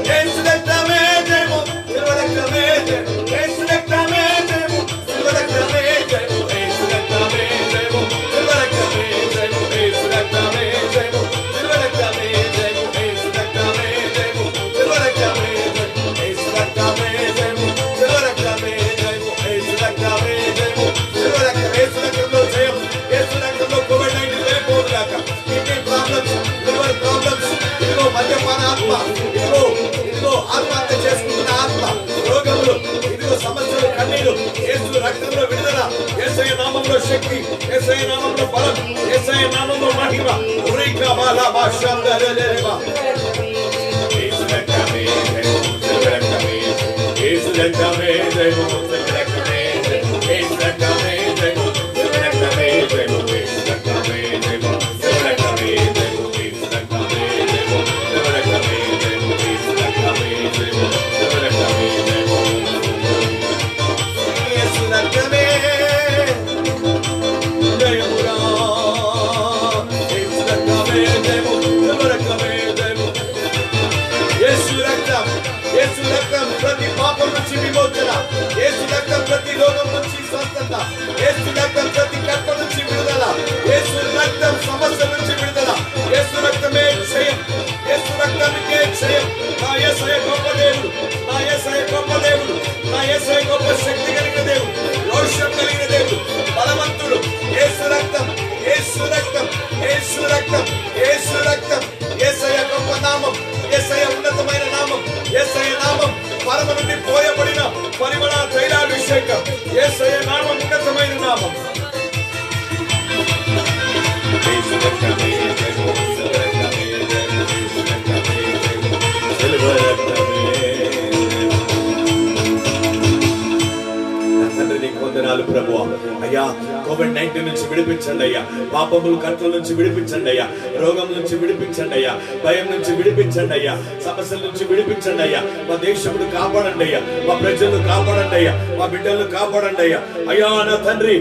Speaker 1: యేసు రక్తమే జయము సిల్వ రక్తమే జయము యేసు రక్తమే జయము సిల్వ రక్తమే జయము యేసు రక్తమే జయము సిల్వ రక్తమే జయము యేసు రక్తమే జయము సిల్వ రక్తమే జయము యేసు రక్తమే జయము సిల్వ రక్తమే జయము యేసు రక్తమే జయము సిల్వ రక్తమే జయము యేసు రక్తమే జయము సిల్వ రక్తమే యేసు రక్తంలో జయం యేసు రక్తంలో కోవిడ్-19 వెళ్ళిపోదుగాక కిడ్నీ ప్రాబ్లమ్స్ లివర్ ప్రాబ్లమ్స్ ఇదిగో మద్యపాన ఆత్మ ఇదిగో ఆత్మహత్య చేసుకుంటున్న ఆత్మ రోగములు ఇదిగో సమస్యలు కన్నీరు యేసు రక్తంలో విడుదల యేసయ్య నామములో శక్తి యేసయ్య నామములో బలం యేసయ్య నామములో మహిమ ఉరికా బాలా భాషందరేలేవా యేసు రక్తమే జయము సిల్వ రక్తమే యేసు రక్తమే జయము సిల్వ రక్తమే యేసు రక్తమే జయము సిల్వ రక్తమే జయము యేసు రక్తమే జయము సిల్వ రక్తమే జయము యేసు రక్తమే జయము సిల్వ రక్తమే జయము యేసు రక్తమే జయము సిల్వ రక్తమే జయము యేసు రక్తమే జయమురా యేసు రక్తమే జయము సిల్వ రక్తమే జయము యేసు రక్తం ప్రతి పాపం నుంచి విమోచన యేసు రక్తం ప్రతి రోగం నుంచి స్వస్థత యేసు రక్తం ప్రతి కర్మ నుంచి విడుదల యేసు రక్తం సమస్య నుంచి విడుదల యేసు రక్తమే జయం యేసు రక్తమే జయం నా యేసయ్య గొప్ప దేవుడు నా యేసయ్య గొప్ప దేవుడు నా యేసయ్య గొప్ప శక్తి కలిగిన దేవుడు రోషం కలిగిన దేవుడు బలవంతుడు యేసు రక్తం యేసు రక్తం యేసు రక్తం యేసు రక్తం యేసయ్య గొప్ప నామం యేసయ్య ఉన్నతమైన నామం యేసయ్య నామం పరమ నుండి పోయబడిన పరిమళ తైలాభిషేకం యేసయ్య నామం ఉన్నతమైన నామం యేసు రక్తమే జయము సిల్వ రక్తమే జయము యేసు రక్తమే జయము సిల్వ రక్తమే తండ్రి నీకు వందనాలు ప్రభువా అయ్యా కోవిడ్-19 నుంచి విడిపించండి అయ్యా పాపముల కట్ల నుంచి విడిపించండి అయ్యా రోగం నుంచి విడిపించండి అయ్యా భయం నుంచి విడిపించండి అయ్యా సమస్యల నుంచి విడిపించండి అయ్యా మా దేశమును కాపాడండి అయ్యా మా ప్రజలను కాపాడండి అయ్యా మా బిడ్డలను కాపాడండి అయ్యా అయ్యా నా తండ్రి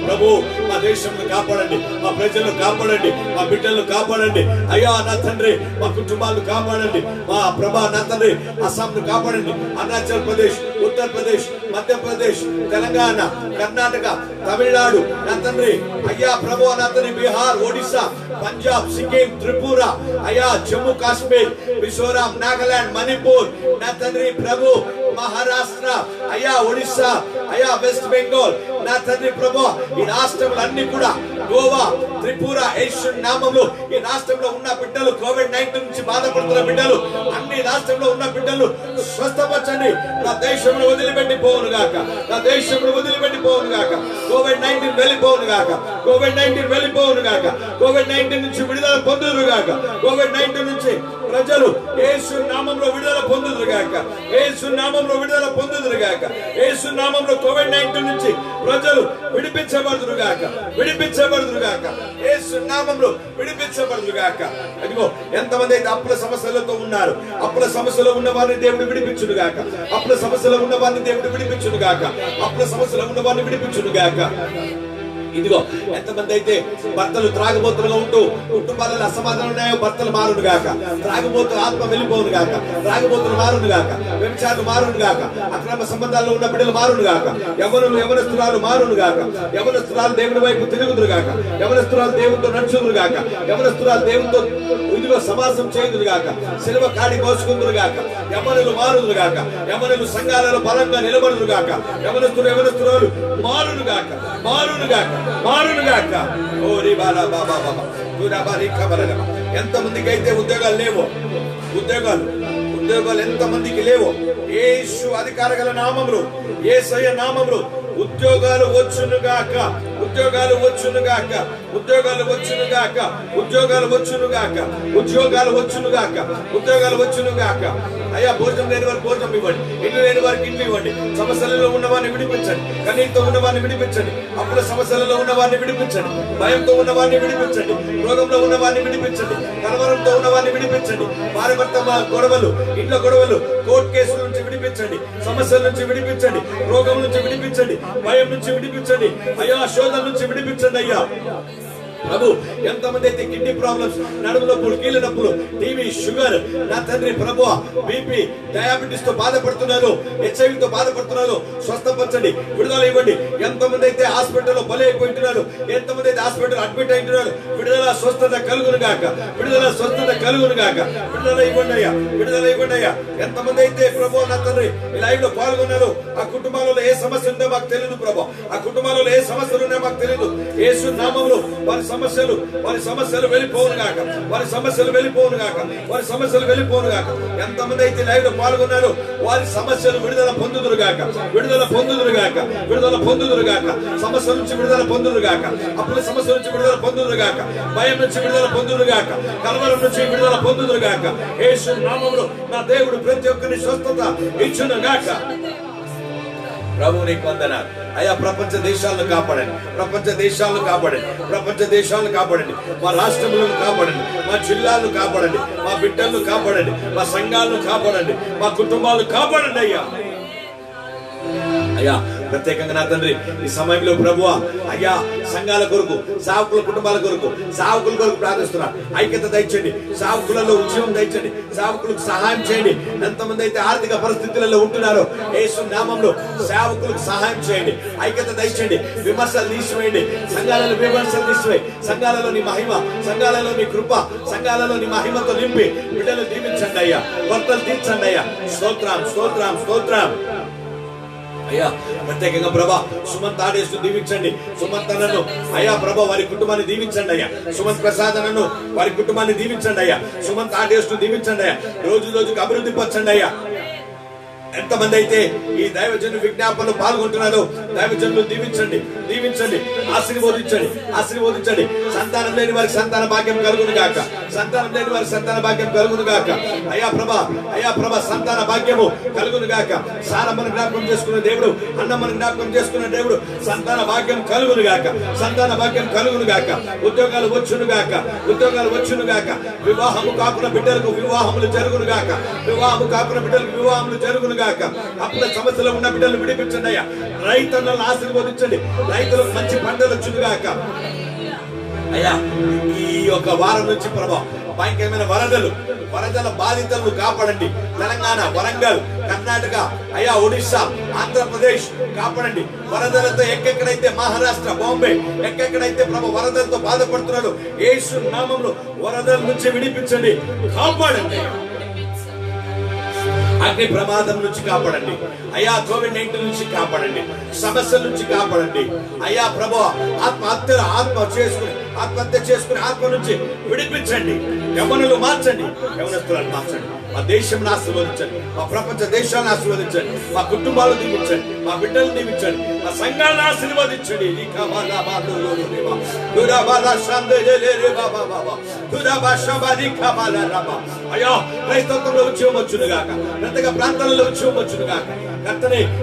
Speaker 1: ప్రభు మా దేశంను కాపాడండి మా ప్రజలను కాపాడండి మా బిడ్డలను కాపాడండి అయ్యా నా తండ్రి మా కుటుంబాలను కాపాడండి మా ప్రభా నా తండ్రి అస్సాంను కాపాడండి అరుణాచల్ ప్రదేశ్ ఉత్తరప్రదేశ్ మధ్యప్రదేశ్ తెలంగాణ కర్ణాటక తమిళనాడు నా తండ్రి అయ్యా ప్రభు నా తండ్రి బీహార్ ఒడిశా పంజాబ్ సిక్కిం త్రిపుర అయ్యా జమ్మూ కాశ్మీర్ మిజోరాం నాగాలాండ్ మణిపూర్ నా తండ్రి ప్రభు మహారాష్ట్ర అయ్యా ఒడిశా అయ్యా వెస్ట్ బెంగాల్ నా తండ్రి ప్రభు ఈ రాష్ట్రములన్నీ కూడా గోవా త్రిపుర యేసు నామములో ఈ రాష్ట్రంలో ఉన్న బిడ్డలు కోవిడ్-19 నుంచి బాధపడుతున్న బిడ్డలు అన్ని రాష్ట్రంలో ఉన్న బిడ్డలు స్వస్థపరచండి నా దేశంలో వదిలిపెట్టి పోవును గాక నా దేశంలో వదిలిపెట్టి పోవును గాక కోవిడ్-19 వెళ్ళిపోవును గాక కోవిడ్-19 వెళ్ళిపోవును గాక కోవిడ్-19 నుంచి విడుదల పొందుదురు గాక కోవిడ్-19 నుంచి ప్రజలు యేసు నామములో విడుదల పొందుదురు గాక యేసు నామములో విడుదల పొందుదురు గాక యేసు నామములో కోవిడ్-19 నుంచి ప్రజలు విడిపించబడుదురు గాక విడిపించబడుదురు గాక యేసు నామములో విడిపించబడుదురు గాక అదిగో ఎంతమంది అయితే అప్పుల సమస్యలతో ఉన్నారు అప్పుల సమస్యలో ఉన్న వారిని దేవుడు విడిపించును గాక అప్పుల సమస్యలో ఉన్న వారిని దేవుడు విడిపించును గాక అప్పుల సమస్యలో ఉన్న వారిని విడిపించును గాక ఇదిగో ఎంతమంది అయితే భర్తలు త్రాగుబోతులుగా ఉంటూ కుటుంబాలలో అసమాధానం ఉన్నాయో భర్తలు మారును గాక త్రాగుబోతుల ఆత్మ వెళ్ళిపోను గాక త్రాగుబోతులు మారును గాక వ్యభిచారులు మారును గాక అక్రమ సంబంధాల్లో ఉన్న బిడ్డలు మారును గాక యవనస్తురాలు మారును గాక యవనస్తురాలు దేవుని వైపు తిరుగుదురు గాక యవనస్తురాలు దేవునితో నడుచుదురు గాక యవనస్తురాలు దేవునితో ఇదిగో సమాసం చేయుదురు గాక సిలువ కాడి మోసుకుందురు గాక యవనులు మారుదురు గాక యవనులు సంఘాలలో బలంగా నిలబడుదురు గాక యవనస్తురాలు మారును గాక మారును గాక మారును గాక ఓరి బాలా బాబా బాబా దురాబారి కబరగ ఎంతమందికి అయితే ఉద్యోగాలు లేవో ఉద్యోగాలు ఉద్యోగాలు ఎంత మందికి లేవో యేసు అధికార గల నామములో, యేసయ్య నామములో ఉద్యోగాలు వచ్చునుగాక, ఉద్యోగాలు వచ్చునుగాక, ఉద్యోగాలు వచ్చునుగాక, ఉద్యోగాలు వచ్చునుగాక, ఉద్యోగాలు వచ్చునుగాక, ఉద్యోగాలు వచ్చునుగాక. అయ్యా, భోజనం లేని వారికి భోజనం ఇవ్వండి, ఇల్లు లేని వారికి ఇల్లు ఇవ్వండి, సమస్యలలో ఉన్న వారిని విడిపించండి, కన్నీటితో ఉన్న వారిని విడిపించండి, అప్పుల సమస్యలలో ఉన్న వారిని విడిపించండి, భయంతో ఉన్న వారిని విడిపించండి, రోగంలో ఉన్న వారిని విడిపించండి, కలవరంతో ఉన్న వారిని విడిపించండి, భార్య భర్త గొడవలు, ఇంట్లో గొడవలు, కోర్టు కేసుల నుంచి విడిపించండి, సమస్యల నుంచి విడిపించండి, రోగం నుంచి విడిపించండి, భయం నుంచి విడిపించండి అయ్యా, శోధన నుంచి విడిపించండి అయ్యా. ప్రభు, ఎంతమంది అయితే కిడ్నీ ప్రాబ్లమ్స్, నడుము నొప్పులు, కీళ్ళ నొప్పులు, టీవీ, షుగర్, నా తండ్రి ప్రభు, బీపీ, డయాబెటీస్ తో బాధపడుతున్నారు, HIV తో బాధపడుతున్నారు, స్వస్థపరచండి, విడుదల ఇవ్వండి. ఎంతమంది అయితే హాస్పిటల్లో బలి అయిపోయింటున్నారు, ఎంతమంది అయితే హాస్పిటల్ అడ్మిట్ అయితున్నారు, విడుదల స్వస్థత కలుగును గాక, విడుదల స్వస్థత కలుగును గాక, విడుదల ఇవ్వండి అయ్యా, విడుదల ఇవ్వండి అయ్యా. ఎంతమంది అయితే ప్రభు నా తండ్రి ఈ లైవ్ లో పాల్గొన్నారు, ఆ కుటుంబాలలో ఏ సమస్య ఉందో మాకు తెలియదు ప్రభు, ఆ కుటుంబాలలో ఏ సమస్యలు ఉన్నాయో మాకు తెలియదు. యేసు నామములో వారి సమస్యలు వెళ్ళిపోవును గాక, వారి సమస్యలు వెళ్ళిపోవును గాక, వారి సమస్యలు వెళ్ళిపోవును గాక. ఎంతమంది అయితే లైవ్ లో పాల్గొన్నారు వారి సమస్యలు విడుదల పొందుదురు గాక, విడుదల పొందుదురు గాక, విడుదల పొందుదురు గాక, సమస్యల నుంచి విడుదల పొందుదురు గాక, అప్పుల సమస్య నుంచి విడుదల పొందుదురు గాక, భయం నుంచి విడుదల పొందుదురు గాక, కలవరం నుంచి విడుదల పొందుదురు గాక. యేసు నామములో నా దేవుడు ప్రతి ఒక్కరిని స్వస్థత ఇచ్చును గాక. ప్రభు నీకు వందనాలు అయ్యా. ప్రపంచ దేశాలను కాపాడండి, ప్రపంచ దేశాలను కాపాడండి, ప్రపంచ దేశాలను కాపాడండి, మా రాష్ట్రములను కాపాడండి, మా జిల్లాలను కాపాడండి, మా బిడ్డలను కాపాడండి, మా సంఘాలను కాపాడండి, మా కుటుంబాలను కాపాడండి అయ్యా. అయ్యా, ప్రత్యేకంగా నా తండ్రి ఈ సమయంలో ప్రభువా అయ్యా, సంఘాల కొరకు, సేవకుల కుటుంబాల కొరకు, సేవకుల కొరకు ప్రార్థిస్తున్నా. ఐక్యత దయచేయండి, సేవకులలో ఉద్యమం దయచేయండి, సేవకులకు సహాయం చేయండి. ఎంతమంది అయితే ఆర్థిక పరిస్థితులలో ఉంటున్నారో యేసు నామములో సేవకులకు సహాయం చేయండి, ఐక్యత దయచేయండి. విమర్శలు తీసివేయండి, సంఘాలలో విమర్శలు తీసివేయి, సంఘాలలో నీ మహిమ, సంఘాలలో నీ కృప, సంఘాలలో నీ మహిమతో నింపి బిడ్డలు దీవించండి అయ్యా, కొరతలు తీర్చండి అయ్యా. స్తోత్రం, స్తోత్రం, స్తోత్రం అయ్యా. ప్రత్యేకంగా ప్రభా సుమంత్ ఆడేస్తూ దీవించండి, సుమంత్ అన్నను అయ్యా ప్రభా వారి కుటుంబాన్ని దీవించండి అయ్యా. సుమంత్ ప్రసాద్ అన్నను వారి కుటుంబాన్ని దీవించండి అయ్యా. సుమంత్ ఆడేస్తూ దీవించండి అయ్యా, రోజు రోజుకు అభివృద్ధి పరచండి అయ్యా. ఎంతమంది అయితే ఈ దైవజను విజ్ఞాపనలో పాల్గొంటున్నారో దైవజనులు దీవించండి, దీవించండి, ఆశీర్వదించండి, ఆశీర్వదించండి. సంతానం లేని వారికి సంతాన భాగ్యం కలుగును గాక, సంతానం లేని వారికి సంతాన భాగ్యం కలుగును గాక. అయ్యా ప్రభా, అయ్యా ప్రభా, సంతాన భాగ్యము కలుగును గాక. సారమ్మను జ్ఞాపకం చేసుకున్న దేవుడు, అన్నమ్మను జ్ఞాపకం చేసుకున్న దేవుడు, సంతాన భాగ్యం కలుగును గాక, సంతాన భాగ్యం కలుగును గాక. ఉద్యోగాలు వచ్చును గాక, ఉద్యోగాలు వచ్చును గాక. వివాహము కాకున్న బిడ్డలకు వివాహములు జరుగును గాక, వివాహము కాకున్న బిడ్డలకు వివాహములు జరుగును గాక. అప్పుల సమస్యలో ఉన్న బిడ్డలు విడిపించండి అయ్యా. రైతులను ఆశీర్వదించండి, రైతులకు మంచి పంటలు వచ్చును గాక అయ్యా. ఈ యొక్క వారం నుంచి ప్రభా భయంకరమైన వరదల బాధితులను కాపాడండి. తెలంగాణ, వరంగల్, కర్ణాటక అయ్యా, ఒడిశా, ఆంధ్రప్రదేశ్ కాపాడండి. వరదలతో ఎక్కడైతే మహారాష్ట్ర, బాంబే ఎక్కడైతే ప్రభు వరదలతో బాధపడుతున్నారు యేసు నామములో వరదల నుంచి విడిపించండి, కాపాడండి. అగ్ని ప్రమాదం నుంచి కాపాడండి అయ్యా, COVID-19 నుంచి కాపాడండి, సమస్యల నుంచి కాపాడండి అయ్యా. ప్రభు ఆత్మహత్య చేసుకుని ఆత్మ నుంచి విడిపించండి. యవ్వనులు మార్చండి, యవ్వనస్తులను మార్చండి. మా దేశంను ఆశీర్వదించండి, మా ప్రపంచ దేశాన్ని ఆశీర్వదించండి, మా కుటుంబాలు దీవించండి, మా బిడ్డలు దీవించండి, మా సంఘాలను ఆశీర్వదించండి. అయ్యా, క్రైస్తవంలో ఉద్యమం వచ్చును గాక, ప్రత్యేక ప్రాంతాలలో ఉద్యమం వచ్చును గాక.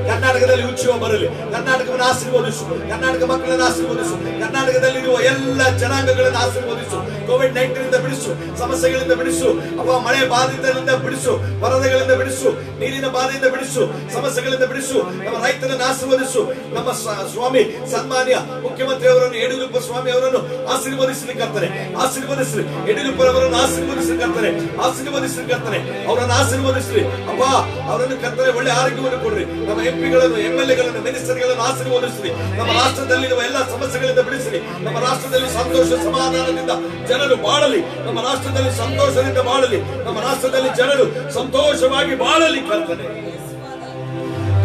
Speaker 1: ಕರ್ನಾಟಕದಲ್ಲಿ ಉಚ್ಚುವ ಬರಲಿ, ಕರ್ನಾಟಕವನ್ನು ಆಶೀರ್ವದಿಸು, ಕರ್ನಾಟಕ ಮಕ್ಕಳನ್ನು ಆಶೀರ್ವದಿಸು, ಕರ್ನಾಟಕದಲ್ಲಿರುವ ಎಲ್ಲ ಜನಾಂಗಗಳನ್ನು ಆಶೀರ್ವದಿಸು. COVID-19 ಬಿಡಿಸು, ಸಮಸ್ಯೆಗಳಿಂದ ಬಿಡಿಸು ಅಪ್ಪ, ಮಳೆ ಬಾಧಿತರಿಂದ ಬಿಡಿಸು, ವರದಗಳಿಂದ ಬಿಡಿಸು, ನೀರಿನ ಬಾಧೆಯಿಂದ ಬಿಡಿಸು, ಸಮಸ್ಯೆಗಳಿಂದ ಬಿಡಿಸು. ನಮ್ಮ ರೈತರನ್ನು ಆಶೀರ್ವದಿಸು. ನಮ್ಮ ಸ್ವಾಮಿ ಸನ್ಮಾನ್ಯ ಮುಖ್ಯಮಂತ್ರಿ ಅವರನ್ನು, ಯಡಿಯೂರಪ್ಪ ಸ್ವಾಮಿ ಅವರನ್ನು ಆಶೀರ್ವದಿಸಲಿ ಕರ್ತನೆ, ಆಶೀರ್ವದಿಸಲಿ. ಯಡಿಯೂರಪ್ಪರವರನ್ನು ಆಶೀರ್ವದಿಸಲಿ ಕರ್ತನೆ, ಆಶೀರ್ವದಿಸಲಿ ಕರ್ತನೆ, ಅವರನ್ನು ಆಶೀರ್ವದಿಸಲಿ ಅಪ್ಪ. ಅವರನ್ನು ಕರ್ತನೆ ಒಳ್ಳೆ ಆರೋಗ್ಯವನ್ನು ಕೊಡ್ರಿ. ನಮ್ಮ ಎಂಪಿಗಳನ್ನು, MLA-ಗಳನ್ನು, ಮಿನಿಸ್ಟರ್ಗಳನ್ನು ಆಶೀರ್ವದಿಸಲಿ. ನಮ್ಮ ರಾಷ್ಟ್ರದಲ್ಲಿರುವ ಎಲ್ಲ ಸಮಸ್ಯೆಗಳಿಂದ ಬಿಡಿಸಲಿ. ನಮ್ಮ ರಾಷ್ಟ್ರದಲ್ಲಿ ಸಂತೋಷ ಸಮಾಧಾನದಿಂದ ಜನರು ಬಾಳಲಿ. ನಮ್ಮ ರಾಷ್ಟ್ರದಲ್ಲಿ ಸಂತೋಷದಿಂದ ಬಾಳಲಿ. ನಮ್ಮ ರಾಷ್ಟ್ರದಲ್ಲಿ ಜನರು சந்தோஷமாகி வாழலி கர்த்தனே.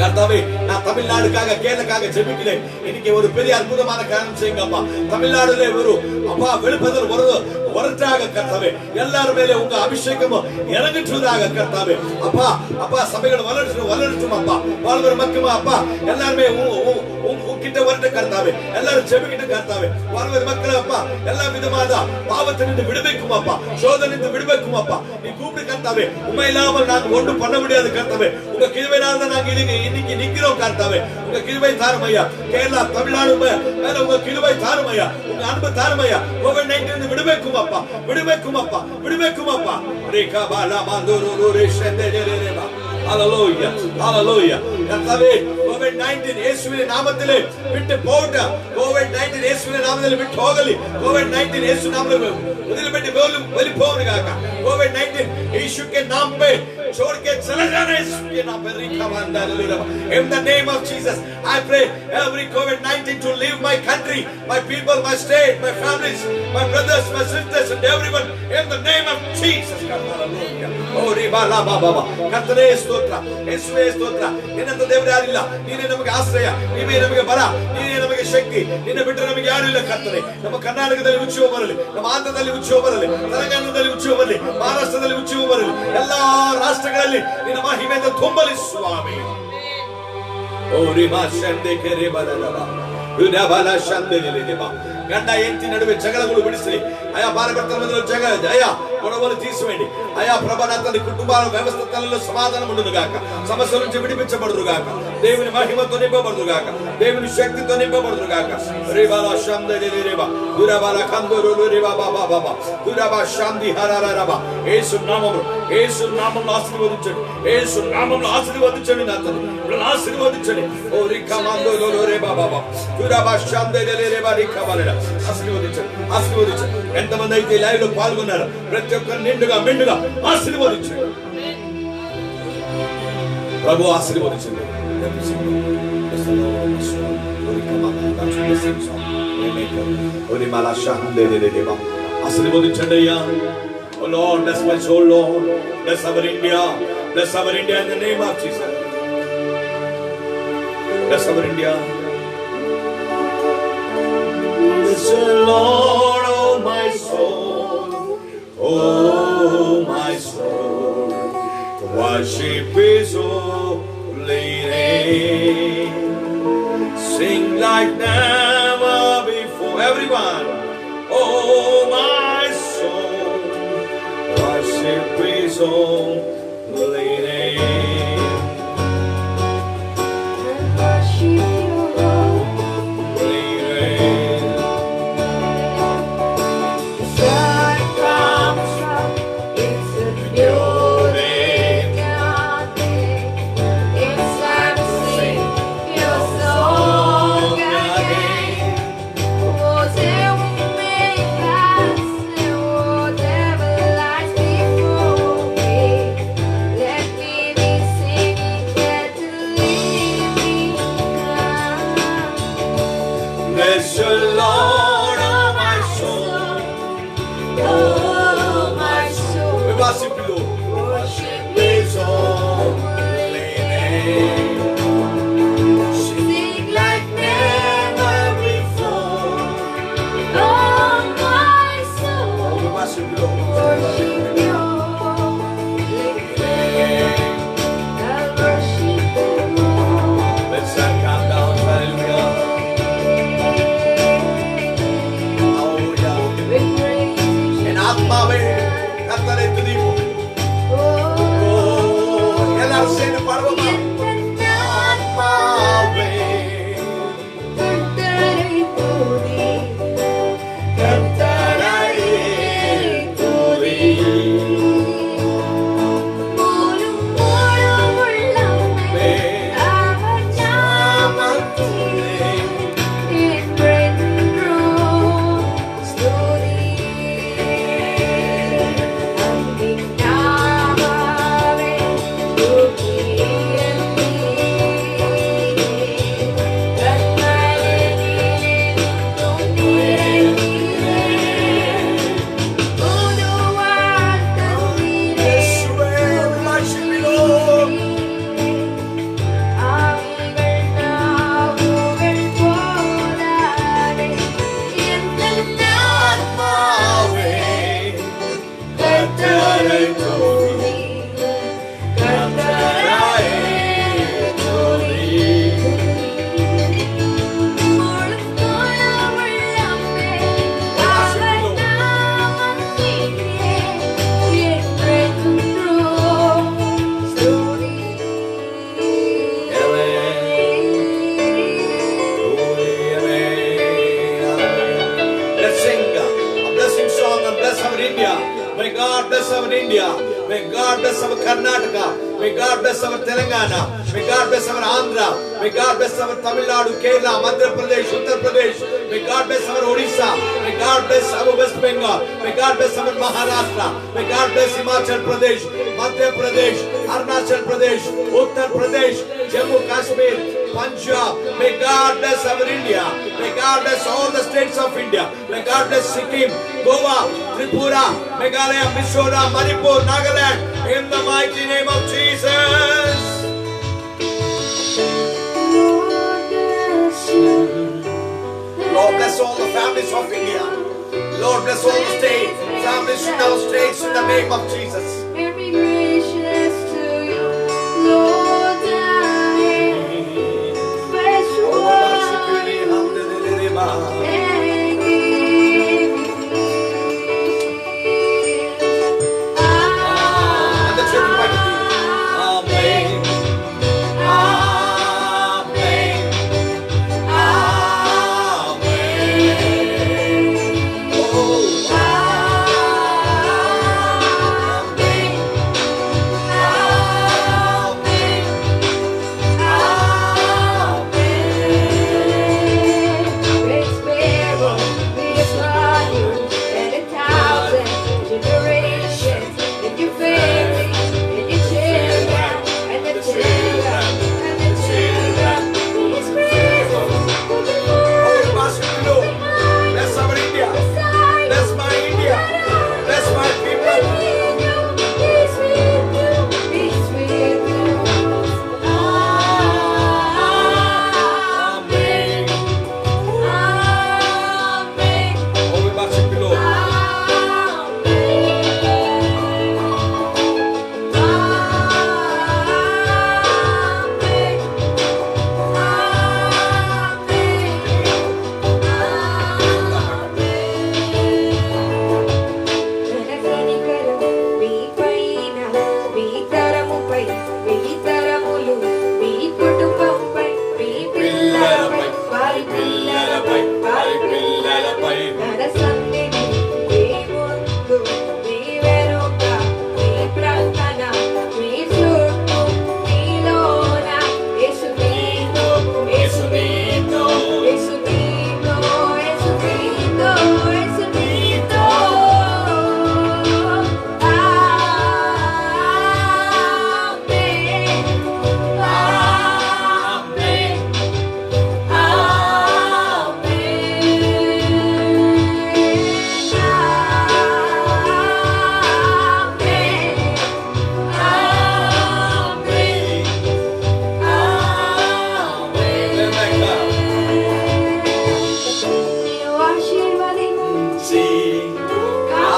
Speaker 1: கர்த்தாவே, நான் தமிழ்நாடுக்காக, கேரளாக்காக ஜெபிக்கிறேன். இன்னைக்கு ஒரு பெரிய அற்புதமான காரியம் செய்யுங்க அப்பா. தமிழ்நாடுல ஒரு அப்பா வெளிப்பதல் வரட்டாக கர்த்தாவே எல்லார் மேலே உங்க அபிஷேகம் இறங்கட்டுதாக கர்த்தாவே அப்பா அப்பா சபைகள் வளரட்டும் அப்பா வாழ்வர மக்கமா அப்பா எல்லாருமே உங்கிட்ட வரட்ட கர்த்தாவே எல்லாரும் ஜெபிக்கிட்டு கர்த்தாவே வாழ்வர மக்கள் அப்பா எல்லா விதமான பாவத்திலிருந்து விடுவிக்கும் அப்பா சோதனையிலிருந்து விடுவிக்கும் அப்பா நீ கூப்பிட்டு கர்த்தாவே உண்மை இல்லாமல் நாங்க ஒன்றும் பண்ண முடியாது கர்த்தாவே உங்க கிருபையினால தான் நாங்க இன்னைக்கு நிக்கிறோம் கர்த்தாவே உங்க கிருபை தாருமையா கேரளா தமிழ்நாடு மேல உங்க கிருபை தாருமையா உங்க அன்பு தாருமையா கோவிட்-19 விடுவிக்கும் அப்பா விடுவிக்கும் அப்பா விடுவிக்கும் அப்பா ரேகா பாலா மாந்தோரு ரேஷந்தேரேரேவா ஹalleluya ஹalleluya கர்த்தாவே கோவிட்-19 இயேசுவின் நாமத்திலே விட்டு போடா கோவிட்-19 இயேசுவின் நாமத்திலே விட்டு போகலி கோவிட்-19 இயேசு நாமத்திலே वदिलबेटी वली போவனுங்க கோவிட்-19 यीशु के नाम पे छोड़ के चला जाना यीशु के नाम पे रिखा मांदा in the name of Jesus I pray every covid-19 to leave my country my people my state my families my brothers my sisters and everyone in the name of Jesus hallelujah oh ribala baba ಕರ್ತನೇ ಸ್ತೋತ್ರ ಯೇಸುವೇ ಸ್ತೋತ್ರ ನಿನ್ನಂತ ದೇವರು ಯಾರಿಲ್ಲ ನೀನೇ ನಮಗೆ ಆಶ್ರಯ ನೀನೇ ನಮಗೆ ಬಲ ನೀನೇ ನಮಗೆ ಶಕ್ತಿ ನಿನ್ನ ಬಿಟ್ಟರೆ ನಮಗೆ ಯಾರು ಇಲ್ಲ ಕರ್ತನೇ ನಮ್ಮ ಕರ್ನಾಟಕದಲ್ಲಿ ಉತ್ಸವ ಬರಲಿ ನಮ್ಮ ಆಂಧ್ರದಲ್ಲಿ ಉತ್ಸವ ಬರಲಿ ತೆಲಂಗಾಣದಲ್ಲಿ ಉತ್ಸವ ಬರಲಿ ಮಹಾರಾಷ್ಟ್ರದಲ್ಲಿ ಉತ್ಸವ ಬರಲಿ ಎಲ್ಲಾ ರಾಷ್ಟ್ರಗಳಲ್ಲಿ ನಿನ್ನ ಮಹಿಮೆಯಿಂದ ತುಂಬಲಿ ಸ್ವಾಮಿ ಓ ರಿಮಾ ಶಂದೆ ಕೆರೆ ಬರಲವ ಯುನಬಲ ಶಂದೆ ನಿಲಿದೆವ ಗಂಡ ಹೆಂಡತಿ ನಡುವೆ ಜಗಳಗಳು ಬಿಡಿಸಲಿ అయా భార్యాభర్తల మధ్యలో అయా గొడవలు తీసివేయండి అయా ప్రభా నా తండ్రి కుటుంబాల వ్యవస్థలలో సమాధానం ఉండును గాక సమస్యల నుంచి విడిపించబడును గాక దేవుని మహిమతో నింపబడును గాక దేవుని శక్తితో నింపబడును గాక రేబాల శాందే రేబా గురబాల కందోరు రేబా బాబా బాబా గురబా శాంతి హరరరబా యేసు నామములో ఆశీర్వదించండి యేసు నామములో ఆశీర్వదించండి నా తండ్రి ఇప్పుడు ఆశీర్వదించండి ఓ రికమందోరు రేబా బాబా గురబా శాందే రేబా రికబలడ ఆశీర్వదించండి ఎంతమంది అయితే లైవ్ లో పాల్గొన్నారు ప్రతి ఒక్కరు నిండుగా మెండుగా ఆశీర్వదించండి ప్రభు ఆశీర్వదించండి ఆశీర్వదించండి అయ్యా Oh Lord, bless my soul, Lord. Bless our India. Bless our India in the name of Jesus. Bless our India. Bless the Lord, oh my soul. Oh my soul. Worship His holy name. Sing like never before. Everyone. Oh my soul. Worship His holy name. bless our Karnataka. May God bless our Telangana. May God bless our Andhra. May God bless our Tamil Nadu, Kerala, Madhya Pradesh, Uttar Pradesh. May God bless our Odisha. May God bless our West Bengal. May God bless our Maharashtra. May God bless Himachal Pradesh, Madhya Pradesh, Arunachal Pradesh, Uttar Pradesh, Jammu Kashmir, Punjab. May God bless our India. May God bless all the states of India. May God bless Sikkim, Goa, Tripura, Meghalaya, Mizoram, Manipur, Nagaland. In the mighty name of Jesus. Lord, bless all the families of India. Lord, bless all the states, families in our states in the name of Jesus.
Speaker 2: Every gracious to you, Lord, I bless you all and give you
Speaker 1: And the children might be. Amen. Amen. Amen. Oh,
Speaker 2: Praise bearer, we applaud you, and 1,000 generations in your family, in your children, and the children, and the children. Please praise you,
Speaker 1: bless our India. Bless my India. Bless my people.
Speaker 2: peace with you, peace with you.
Speaker 1: Amen.
Speaker 2: Amen.
Speaker 1: Oh, we worship you, Lord. పిల్లలపై, వారి పిల్లలపై, వారి పిల్లలపై.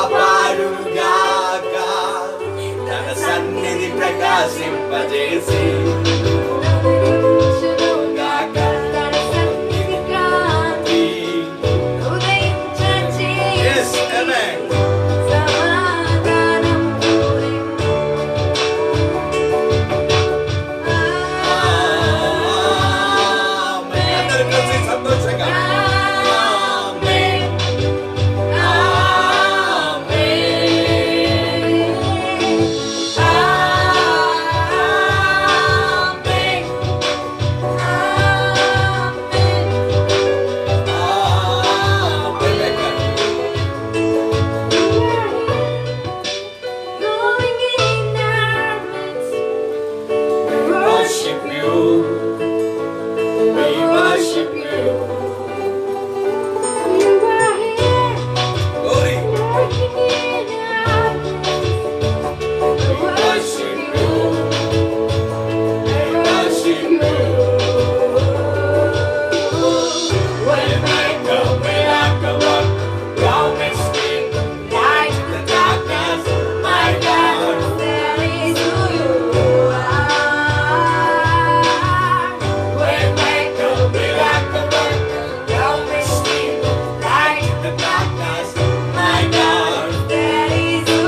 Speaker 1: కాపాడుగాక తన సన్నిధి ప్రకాశింపజేసి గాక Yes, amen. Amen. అందరూ కలిసి సంతోషంగా Amen. Worship you. We worship you. Glory. We worship you. We worship you. Waymaker, miracle worker, promise keep, light in the darkness, my God. Waymaker, miracle worker, promise keep, light in the darkness, my God.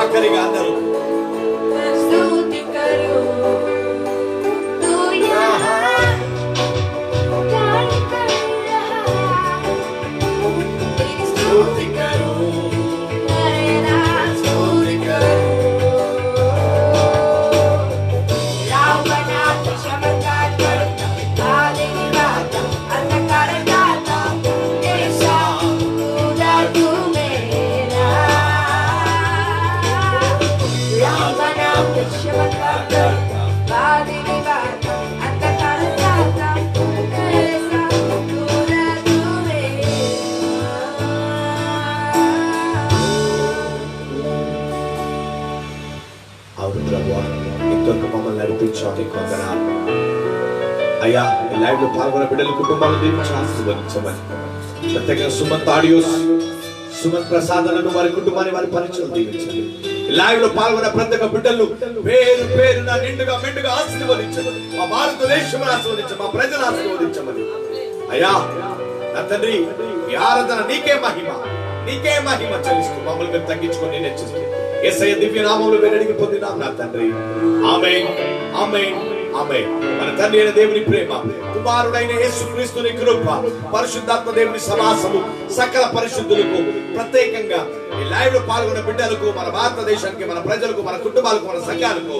Speaker 1: ఆఖరిగా అందరూ स्फूर्ति करूं,
Speaker 2: नयना स्फूर्ति करूं। राव बनाता चमत्कार करता, आदि निभाता, अंधकार हटाता, ऐसा खुदा तू मेरा। राव बनाता चमत्कार करता, आदि निभाता, अंधकार हटाता, ऐसा खुदा तू मेरा।
Speaker 1: అవును ప్రభువా, ఇంతవరకు మమ్మల్ని నడిపించావు, నీకు వందనాలు అయ్యా. ఈ లైవ్ లో పాల్గొన్న బిడ్డల కుటుంబాలను దీవించి ఆశీర్వదించమని, ప్రత్యేకంగా సుమంత్ ఆడియోస్, సుమంత్ ప్రసాదలను వారి కుటుంబాన్ని వారి పరిచయం దీవించండి. ఈ లైవ్ లో పాల్గొన్న ప్రతి ఒక్క బిడ్డలు పేరు పేరున నిండుగా మెండుగా ఆశీర్వదించమని, మా భారతదేశం ఆశీర్వదించమని, మా ప్రజలు ఆశీర్వదించమని అయ్యా. నా తండ్రి, ఈ ఆరాధన నీకే మహిమ, నీకే మహిమ చెల్లిస్తూ మమ్మల్ని మేము తగ్గించుకొని నేను హెచ్చిస్తూ యేసయ్య దివ్య నామములో వేరడిగి పొందినాం నా తండ్రి. ఆమేన్, ఆమేన్, ఆమేన్. మన తండ్రి అయిన దేవుని ప్రేమ, కుమారుడైన యేసుక్రీస్తుని కృప, పరిశుద్ధాత్మ దేవుని సమాసము సకల పరిశుద్ధులకు, ప్రత్యేకంగా ఈ లైవ్ లో పాల్గొన్న బిడ్డలకు, మన భారతదేశానికి, మన ప్రజలకు, మన కుటుంబాలకు, మన సంఘాలకు,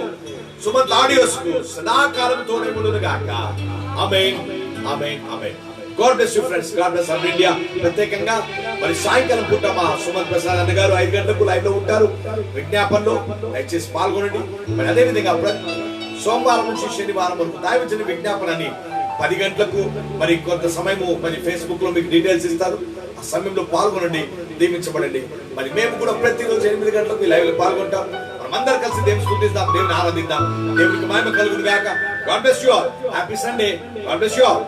Speaker 1: సుమంత్ ఆడియోస్ కు సదాకాలం తోడే ఉండును గాక. Amen, amen, amen. God bless you friends, God bless our India. ప్రత్యేకంగా మరి సాయంకాలం పూట మా సుమంత్ ప్రసాద్ అన్న గారు 5 గంటలకు లైవ్ లో ఉంటారు విజ్ఞాపనలో, దయచేసి పాల్గొనండి. మరి అదే విధంగా సోమవారం నుంచి శనివారం వరకు దైవజన విజ్ఞాపనని 10 గంటలకు మరి కొంత సమయము మరి ఫేస్బుక్ లో మీకు డీటెయిల్స్ ఇస్తారు. ఆ సమయంలో పాల్గొనండి, దీవించబడండి. మరి మేము కూడా ప్రతిరోజు 8 గంటలకు ఈ లైవ్ లో పాల్గొంటాం. మనం అందరం కలిసి దేవుని స్తుతిద్దాం, దేవుని ఆరాధిద్దాం. దేవునికి మహిమ కలుగును గాక. God bless you all. Happy Sunday. God bless you all.